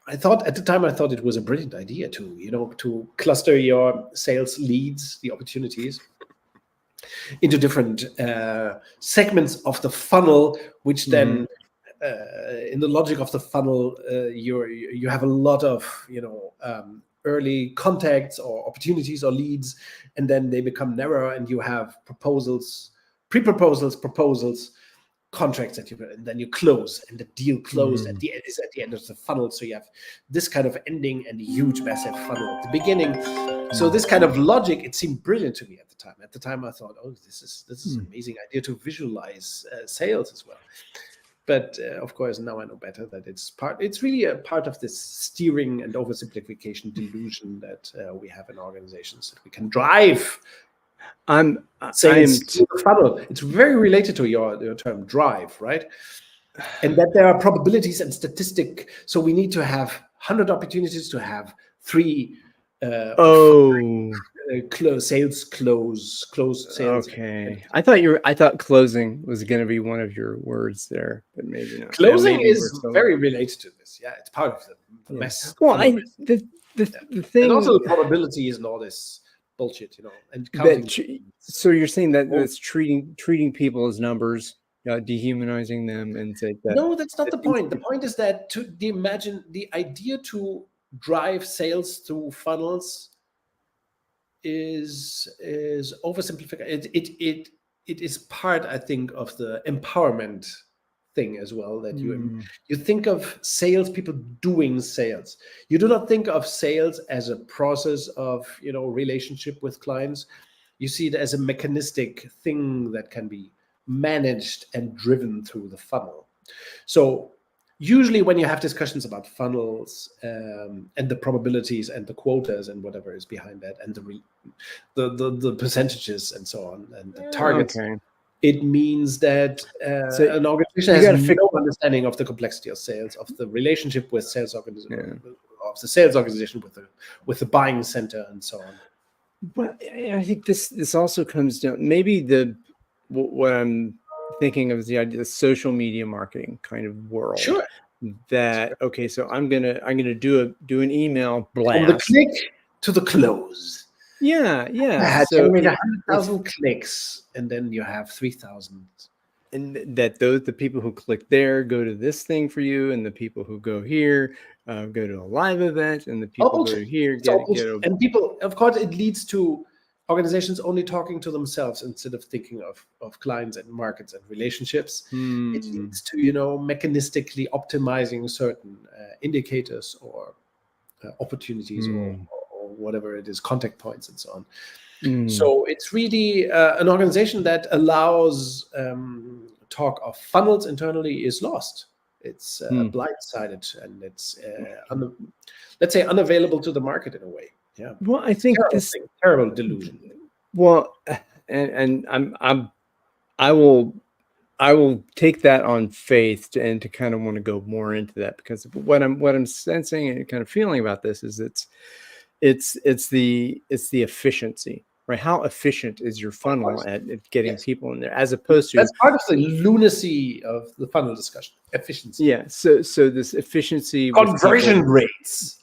B: I thought at the time it was a brilliant idea to cluster your sales leads, the opportunities, into different segments of the funnel, which then in the logic of the funnel, you have a lot of early contacts or opportunities or leads, and then they become narrower, and you have proposals, proposals, contracts and then you close, and the deal closed at the end of the funnel. So you have this kind of ending and a huge massive funnel at the beginning. So this kind of logic, it seemed brilliant to me at the time. At the time, I thought, this is an amazing idea to visualize sales as well. But of course, now I know better that it's really a part of this steering and oversimplification delusion that we have in organizations, that we can drive sales through the funnel. It's very related to your term drive, right? And that there are probabilities and statistic. So we need to have 100 opportunities to have 3 sales closed sales.
A: Okay, I thought closing was going to be one of your words there, but maybe not.
B: Closing
A: maybe
B: is very related to this. Yeah, it's part of the mess.
A: Well, the thing,
B: and also the probabilities and all this bullshit, and counting.
A: So you're saying that it's treating people as numbers, dehumanizing them, and say that.
B: No, that's not the point. The point is that the idea to drive sales through funnels is oversimplified. It is part, I think, of the empowerment thing as well, that you think of salespeople doing sales. You do not think of sales as a process of relationship with clients. You see it as a mechanistic thing that can be managed and driven through the funnel. So usually when you have discussions about funnels and the probabilities and the quotas and whatever is behind that, and the percentages and so on, and the targets, it means that an organization has no understanding of the complexity of sales, of the relationship with sales organization, of the sales organization with the buying center and so on.
A: Well, I think this also comes down, maybe what I'm thinking of is the idea of the social media marketing kind of world.
B: Sure.
A: That so I'm gonna do an email blast
B: from the click to the close.
A: Yeah.
B: So 100,000 clicks, and then you have 3,000.
A: And that the people who click there go to this thing for you, and the people who go here go to a live event, and the people go to here
B: and people, of course, it leads to organizations only talking to themselves instead of thinking of clients and markets and relationships. It leads to mechanistically optimizing certain indicators or opportunities or whatever it is, contact points and so on. So it's really an organization that allows talk of funnels internally is lost. It's blindsided, and it's let's say unavailable to the market in a way. Yeah.
A: Well, I think this
B: terrible delusion.
A: Well, and I will take that on faith and to kind of want to go more into that, because what I'm sensing and kind of feeling about this is it's the efficiency, right? How efficient is your funnel at getting people in there, as opposed to
B: that's part of the lunacy of the funnel discussion. Efficiency.
A: Yeah. So this efficiency,
B: conversion rates.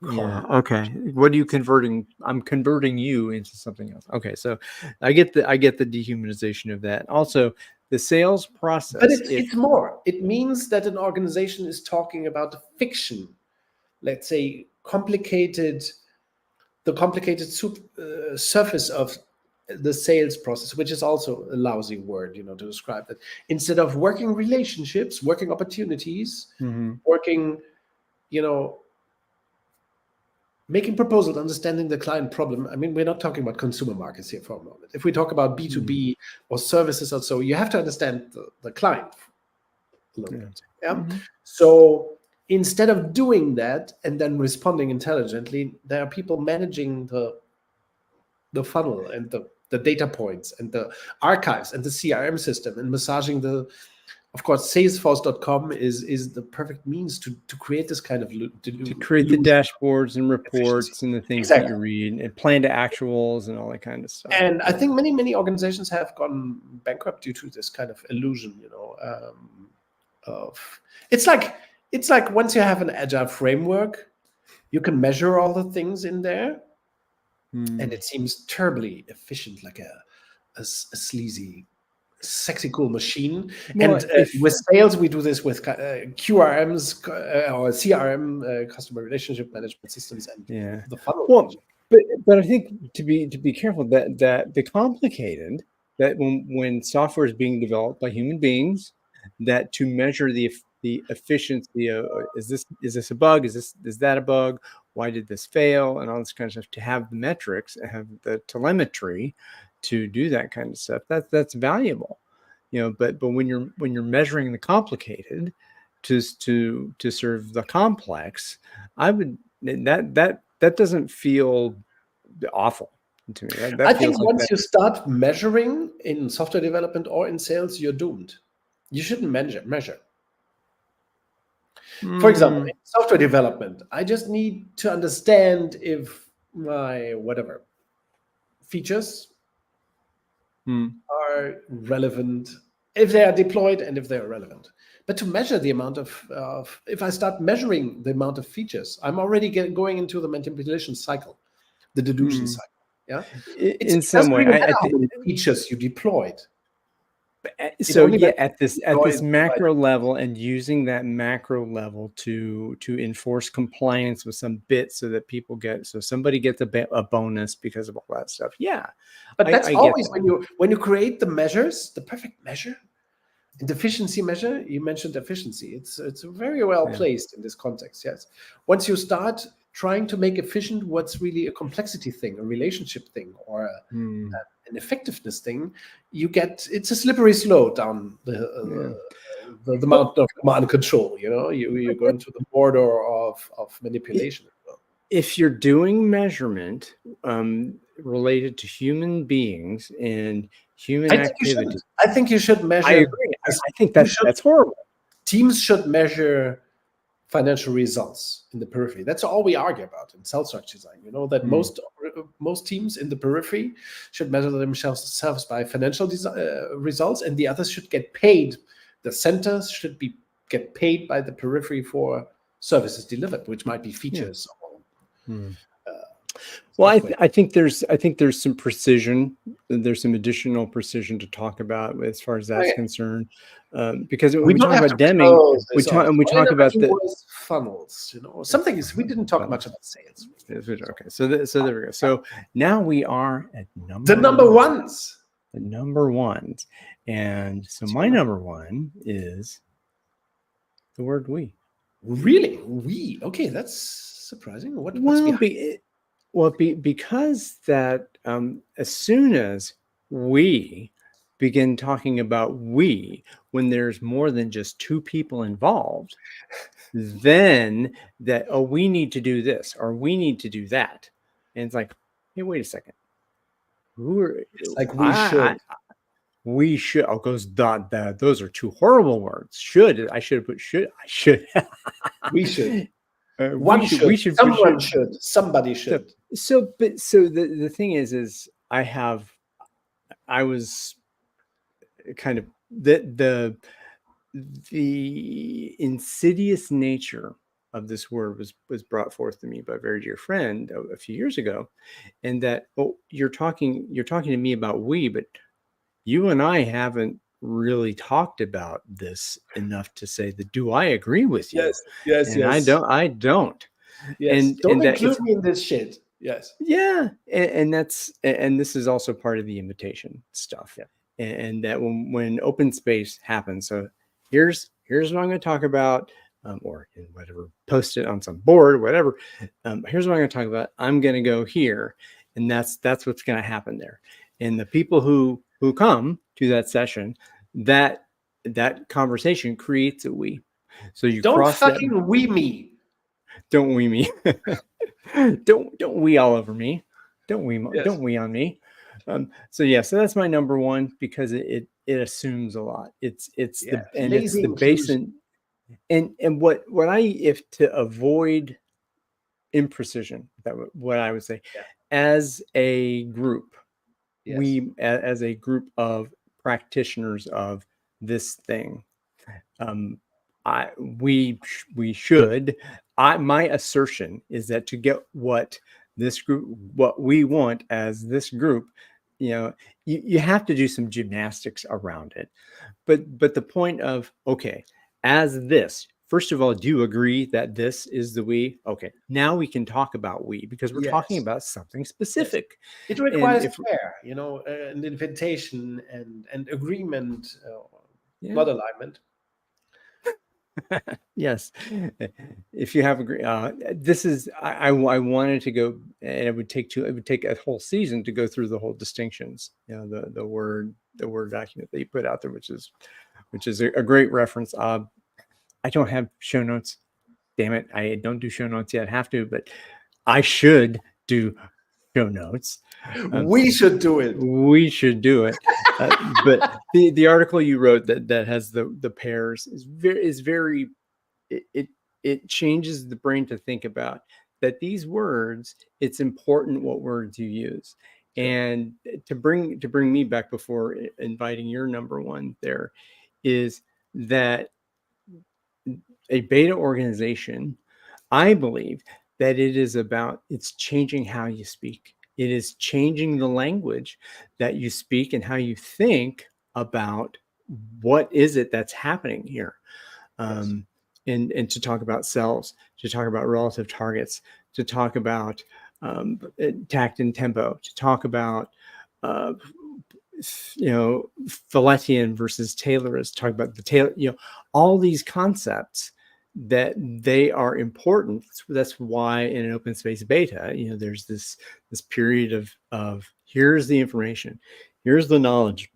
A: Yeah. Okay. What are you converting? I'm converting you into something else. Okay. So I get the dehumanization of that. Also, the sales process.
B: But it's more. It means that an organization is talking about the fiction, let's say, the complicated surface of the sales process, which is also a lousy word, to describe that. Instead of working relationships, working opportunities, working, making proposals, understanding the client problem. I mean, we're not talking about consumer markets here for a moment. If we talk about B2B or services or so, you have to understand the client a little bit. Yeah. So instead of doing that and then responding intelligently, there are people managing the funnel and the data points and the archives and the CRM system and massaging of course, Salesforce.com is the perfect means to create this kind of
A: to create the dashboards and reports and the things that you read and plan to actuals and all that kind of stuff.
B: And I think many organizations have gone bankrupt due to this kind of illusion, of it's like once you have an agile framework, you can measure all the things in there, and it seems terribly efficient, like a sleazy, sexy, cool machine. Well, and with sales, we do this with QRMs or CRM, customer relationship management systems, and the funnel.
A: Well, but I think to be careful that the complicated, that when software is being developed by human beings, that to measure the efficiency of is this a bug, is that a bug, why did this fail, and all this kind of stuff, to have the metrics and have the telemetry to do that kind of stuff, that's valuable, but when you're measuring the complicated to serve the complex, I would that doesn't feel awful to me.
B: I think once you start measuring in software development or in sales, you're doomed. You shouldn't measure. For example, in software development, I just need to understand if my whatever features are relevant if they are deployed and if they are relevant. But to measure the amount of if I start measuring the amount of features, I'm already going into the manipulation cycle, the delusion cycle. Yeah,
A: in some way,
B: really how many features you deployed.
A: So yeah, at this macro level, and using that macro level to enforce compliance with some bit, so that people somebody gets a bonus because of all that stuff. Yeah,
B: but that's always when you create the measures, the perfect measure, the efficiency measure. You mentioned efficiency. It's very well placed in this context. Yes, once you start trying to make efficient what's really a complexity thing, a relationship thing, or an effectiveness thing, it's a slippery slope down the mountain of command control. You go into the border of manipulation.
A: If you're doing measurement related to human beings and human activity,
B: I think you should measure.
A: I agree. I think that's horrible.
B: Teams should measure financial results in the periphery. That's all we argue about in cell structure design. That most teams in the periphery should measure themselves by financial results, and the others should get paid. The centers should get paid by the periphery for services delivered, which might be features.
A: Well, I think there's some precision. There's some additional precision to talk about as far as that's concerned, because when we talk about Deming, we talk about the
B: funnels. Something is we didn't talk much about sales.
A: Okay, so there we go. So now we are at
B: the number ones.
A: The number ones, and so my number one is the word "we."
B: Really, we? Okay, that's surprising. What's behind?
A: Because that as soon as we begin talking about we, when there's more than just two people involved, then we need to do this or we need to do that. And it's like, hey, wait a second. We should. Oh, those are two horrible words. I should have put should. I should.
B: We should. Someone should. Somebody should.
A: So the thing is I was kind of the insidious nature of this word was brought forth to me by a very dear friend a few years ago, and that you're talking to me about we, but you and I haven't really talked about this enough to say that do I agree with you?
B: Yes.
A: I don't.
B: Yes. And don't include me in this shit. Yes.
A: Yeah. And this is also part of the invitation stuff.
B: Yeah.
A: And that when open space happens, so here's what I'm going to talk about, or in whatever, post it on some board, whatever. Here's what I'm going to talk about. I'm going to go here, and that's what's going to happen there. And the people who come to that session, that conversation creates a we. So you
B: don't fucking we me.
A: Don't we me. don't we all over me. Don't we on me. So that's my number one, because it assumes a lot. It's the base, and what if to avoid imprecision, what I would say, as a group, we as a group of practitioners of this thing, my assertion is that to get what we want as this group, you have to do some gymnastics around it. But the point of, okay, as this, first of all, do you agree that this is the we? Okay, now we can talk about we, because we're talking about something specific.
B: It requires an invitation and agreement, not alignment.
A: Yes, if you have this is I wanted to go, and it would take a whole season to go through the whole distinctions, the word document that you put out there, which is a great reference. I don't have show notes, damn it. I don't do show notes yet. I have to, but I should do show notes.
B: We should do it.
A: But the article you wrote that has the pairs is very it changes the brain to think about that these words, it's important what words you use. Sure. And to bring me back before inviting your number one there, is that a beta organization, I believe that it's changing how you speak. It is changing the language that you speak and how you think about what is it that's happening here. Yes. And to talk about cells, to talk about relative targets, to talk about tact and tempo, to talk about Filletian versus Taylorist, talk about the Taylor, all these concepts that they are important. That's why in an open space beta, there's this period of here's the information, here's the knowledge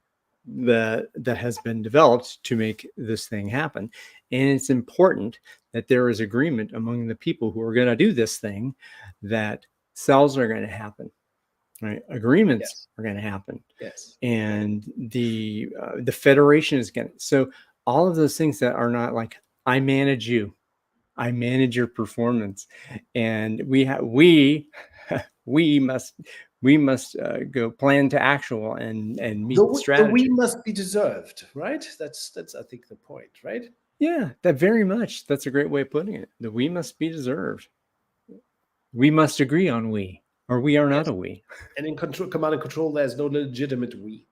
A: that has been developed to make this thing happen. And it's important that there is agreement among the people who are going to do this thing that cells are going to happen, right? Agreements are going to happen.
B: Yes.
A: And the federation is going to, so all of those things that are not like, I manage you, I manage your performance, and we must go plan to actual and meet the strategy.
B: The we must be deserved, right? That's I think the point, right?
A: Yeah, that very much. That's a great way of putting it. The we must be deserved. We must agree on we, or we are not a we.
B: And in command and control, there's no legitimate we.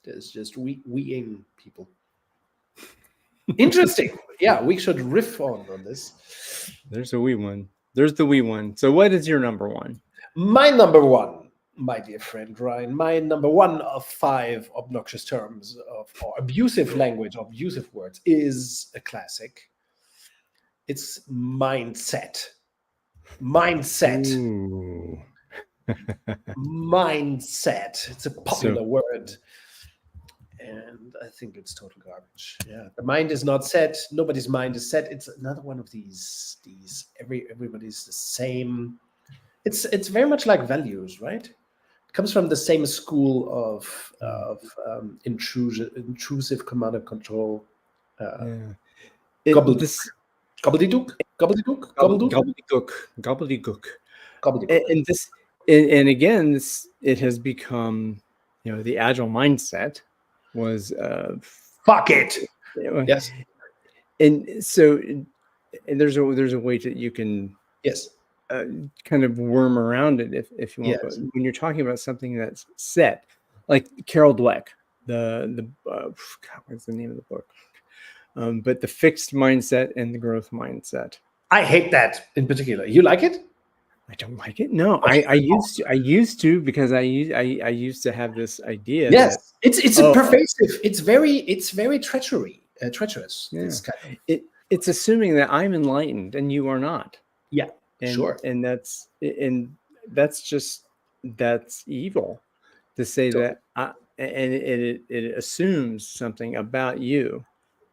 B: There's just weing people. Interesting. Yeah, we should riff on this.
A: There's a we one. There's the we one. So what is your number one?
B: My number one, my dear friend Ryan, my number one of 5 obnoxious terms or abusive language, abusive words, is a classic. It's mindset. Mindset. Mindset. It's a popular word. And I think it's total garbage. Yeah, the mind is not set. Nobody's mind is set. It's another one of these. Everybody's the same. It's very much like values, right? It comes from the same school of intrusive command and control. Gobbledygook.
A: And this, and again, it has become, the agile mindset was
B: fuck it. Yes.
A: And so, and there's a way that you can kind of worm around it if you want. But when you're talking about something that's set, like Carol Dweck, the what's the name of the book? But the fixed mindset and the growth mindset.
B: I hate that in particular. You like it?
A: I don't like it. No, I used to because I used to have this idea.
B: Yes, that, it's pervasive. It's very treacherous.
A: Yeah. It's assuming that I'm enlightened and you are not.
B: Yeah,
A: sure. And that's evil to say that. And it assumes something about you,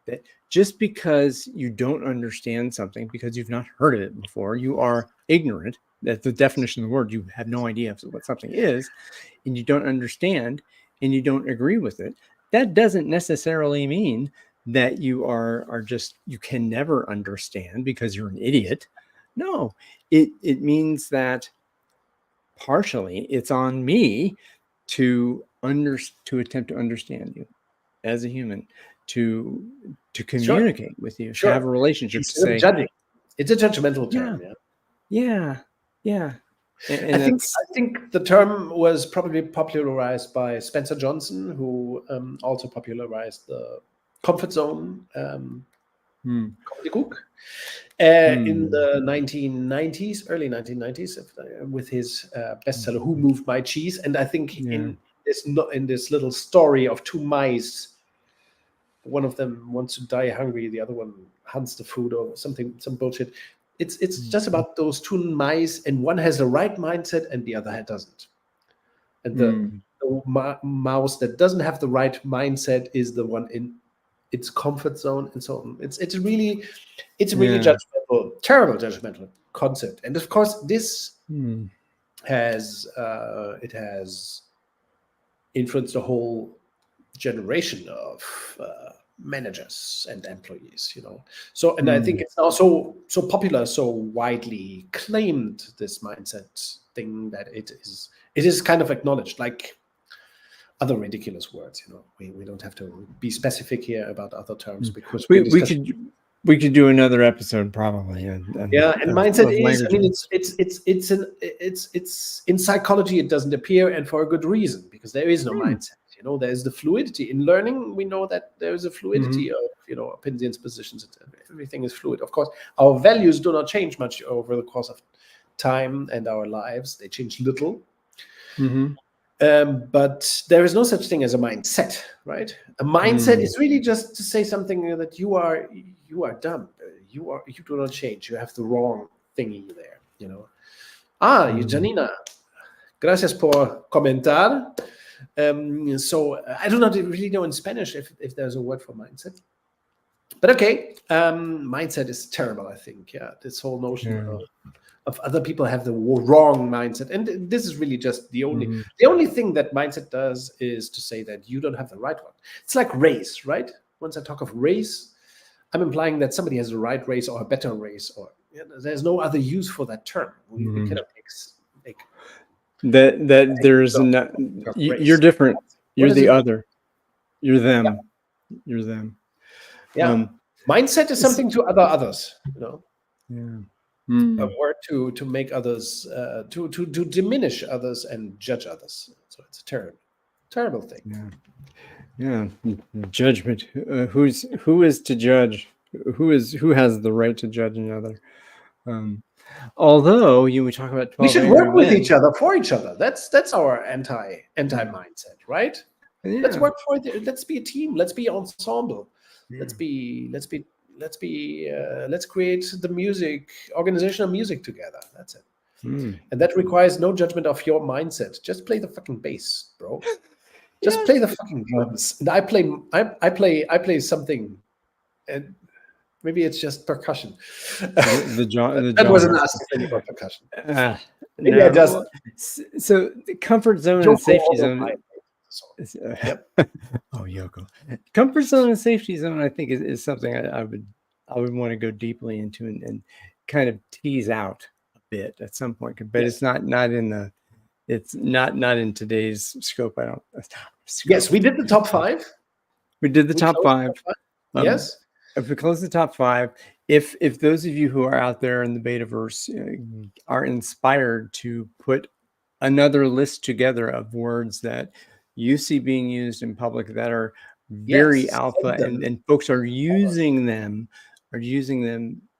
A: that just because you don't understand something, because you've not heard of it before, you are ignorant. That's the definition of the word. You have no idea what something is, and you don't understand, and you don't agree with it. That doesn't necessarily mean that you you can never understand because you're an idiot. No, it means that partially it's on me to attempt to understand you as a human, to communicate with you, to have a relationship, to say
B: judging. It's a judgmental term.
A: Yeah. And
B: I think the term was probably popularized by Spencer Johnson, who also popularized the comfort zone gobbledygook in the 1990s, early 1990s, with his bestseller "Who Moved My Cheese?" And I think in this little story of 2 mice, one of them wants to die hungry, the other one hunts the food or some bullshit. It's just about those 2 mice, and one has the right mindset and the other doesn't. And the mouse that doesn't have the right mindset is the one in its comfort zone, and so on. It's really judgmental, terrible judgmental concept. And of course, this has influenced a whole generation of managers and employees, So, and I think it's also so popular, so widely claimed, this mindset thing, that it is kind of acknowledged, like other ridiculous words. We don't have to be specific here about other terms, because
A: we could do another episode probably.
B: And mindset is, I mean, it's in psychology, it doesn't appear, and for a good reason, because there is no mindset. There's the fluidity in learning. We know that there is a fluidity of, opinions, positions. Everything is fluid. Of course, our values do not change much over the course of time and our lives. They change little. But there is no such thing as a mindset, right? A mindset is really just to say something that you are dumb. You do not change. You have the wrong thingy there. Janina, gracias por comentar. So I do not really know in Spanish if there's a word for mindset. But okay, mindset is terrible, I think. Yeah, this whole notion of other people have the wrong mindset, and this is really just the only thing that mindset does is to say that you don't have the right one. It's like race, right? Once I talk of race, I'm implying that somebody has a right race or a better race, or there's no other use for that term. We cannot make
A: that there's you're different. You're the other. You're them. You're them.
B: Yeah. Mindset is something to others.
A: Yeah.
B: A word to make others, to diminish others and judge others. So it's a terrible thing.
A: Yeah. Judgment. Who is to judge? Who has the right to judge another? Although we talk about 12
B: we should work with each other, for each other. That's our anti mindset, right? Yeah. Let's work let's be a team. Let's be ensemble. Yeah. Let's create the organizational music together. That's it. And that requires no judgment of your mindset. Just play the fucking bass, bro. Just play the fucking drums. And I play something, and maybe it's just percussion. That wasn't asking for percussion. Maybe I just
A: so the comfort zone and safety zone. Oh, Yoko. Comfort zone and safety zone, I think, is something I would want to go deeply into and kind of tease out a bit at some point. But it's not in today's scope. I don't.
B: Yes, we did the top 5.
A: We did the top 5.
B: Yes.
A: If we close the top 5, if those of you who are out there in the Betaverse are inspired to put another list together of words that you see being used in public that are very alpha, and folks are using them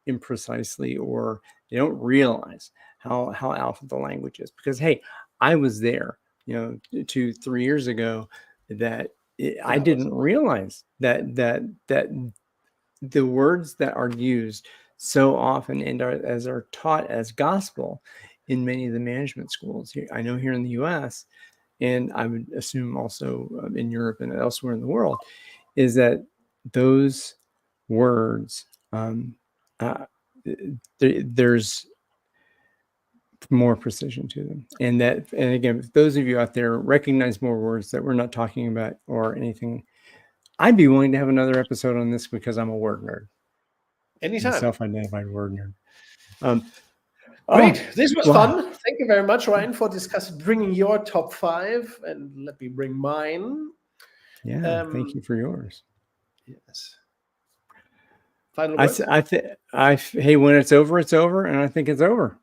A: imprecisely, or they don't realize how alpha the language is. Because hey, I was there 2-3 years ago that I didn't realize that the words that are used so often and are taught as gospel in many of the management schools here. I know here in the US, and I would assume also in Europe and elsewhere in the world, is that those words, there's more precision to them. And again, if those of you out there recognize more words that we're not talking about or anything, I'd be willing to have another episode on this, because I'm a word nerd.
B: Anytime.
A: Self-identified word nerd.
B: Great. This was fun. Thank you very much, Ryan, for bringing your top 5, and let me bring mine.
A: Yeah, thank you for yours.
B: Yes. Final word?
A: Hey, when it's over, it's over, and I think it's over.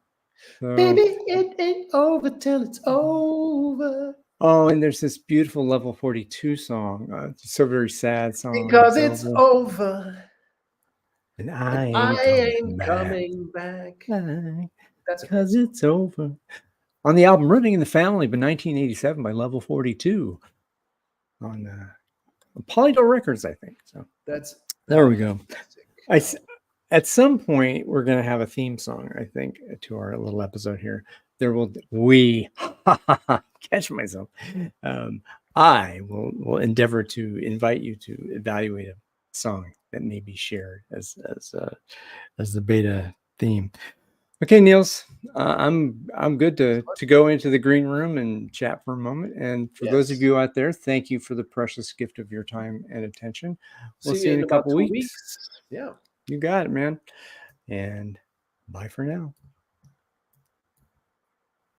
A: So,
B: baby, it ain't over till it's over.
A: Oh, and there's this beautiful Level 42 song. So very sad song.
B: Because it's over.
A: And I ain't coming back.
B: That's
A: because it's over. On the album Running in the Family, but 1987 by Level 42 on Polydor Records, I think. So there we go. At some point, we're going to have a theme song, I think, to our little episode here. Catch myself. I will endeavor to invite you to evaluate a song that may be shared as the beta theme. Okay, Niels, I'm good to go into the green room and chat for a moment. And for those of you out there, thank you for the precious gift of your time and attention. We'll see you in a
B: about
A: couple
B: 2
A: weeks.
B: weeks. Yeah.
A: You got it, man. And bye for now.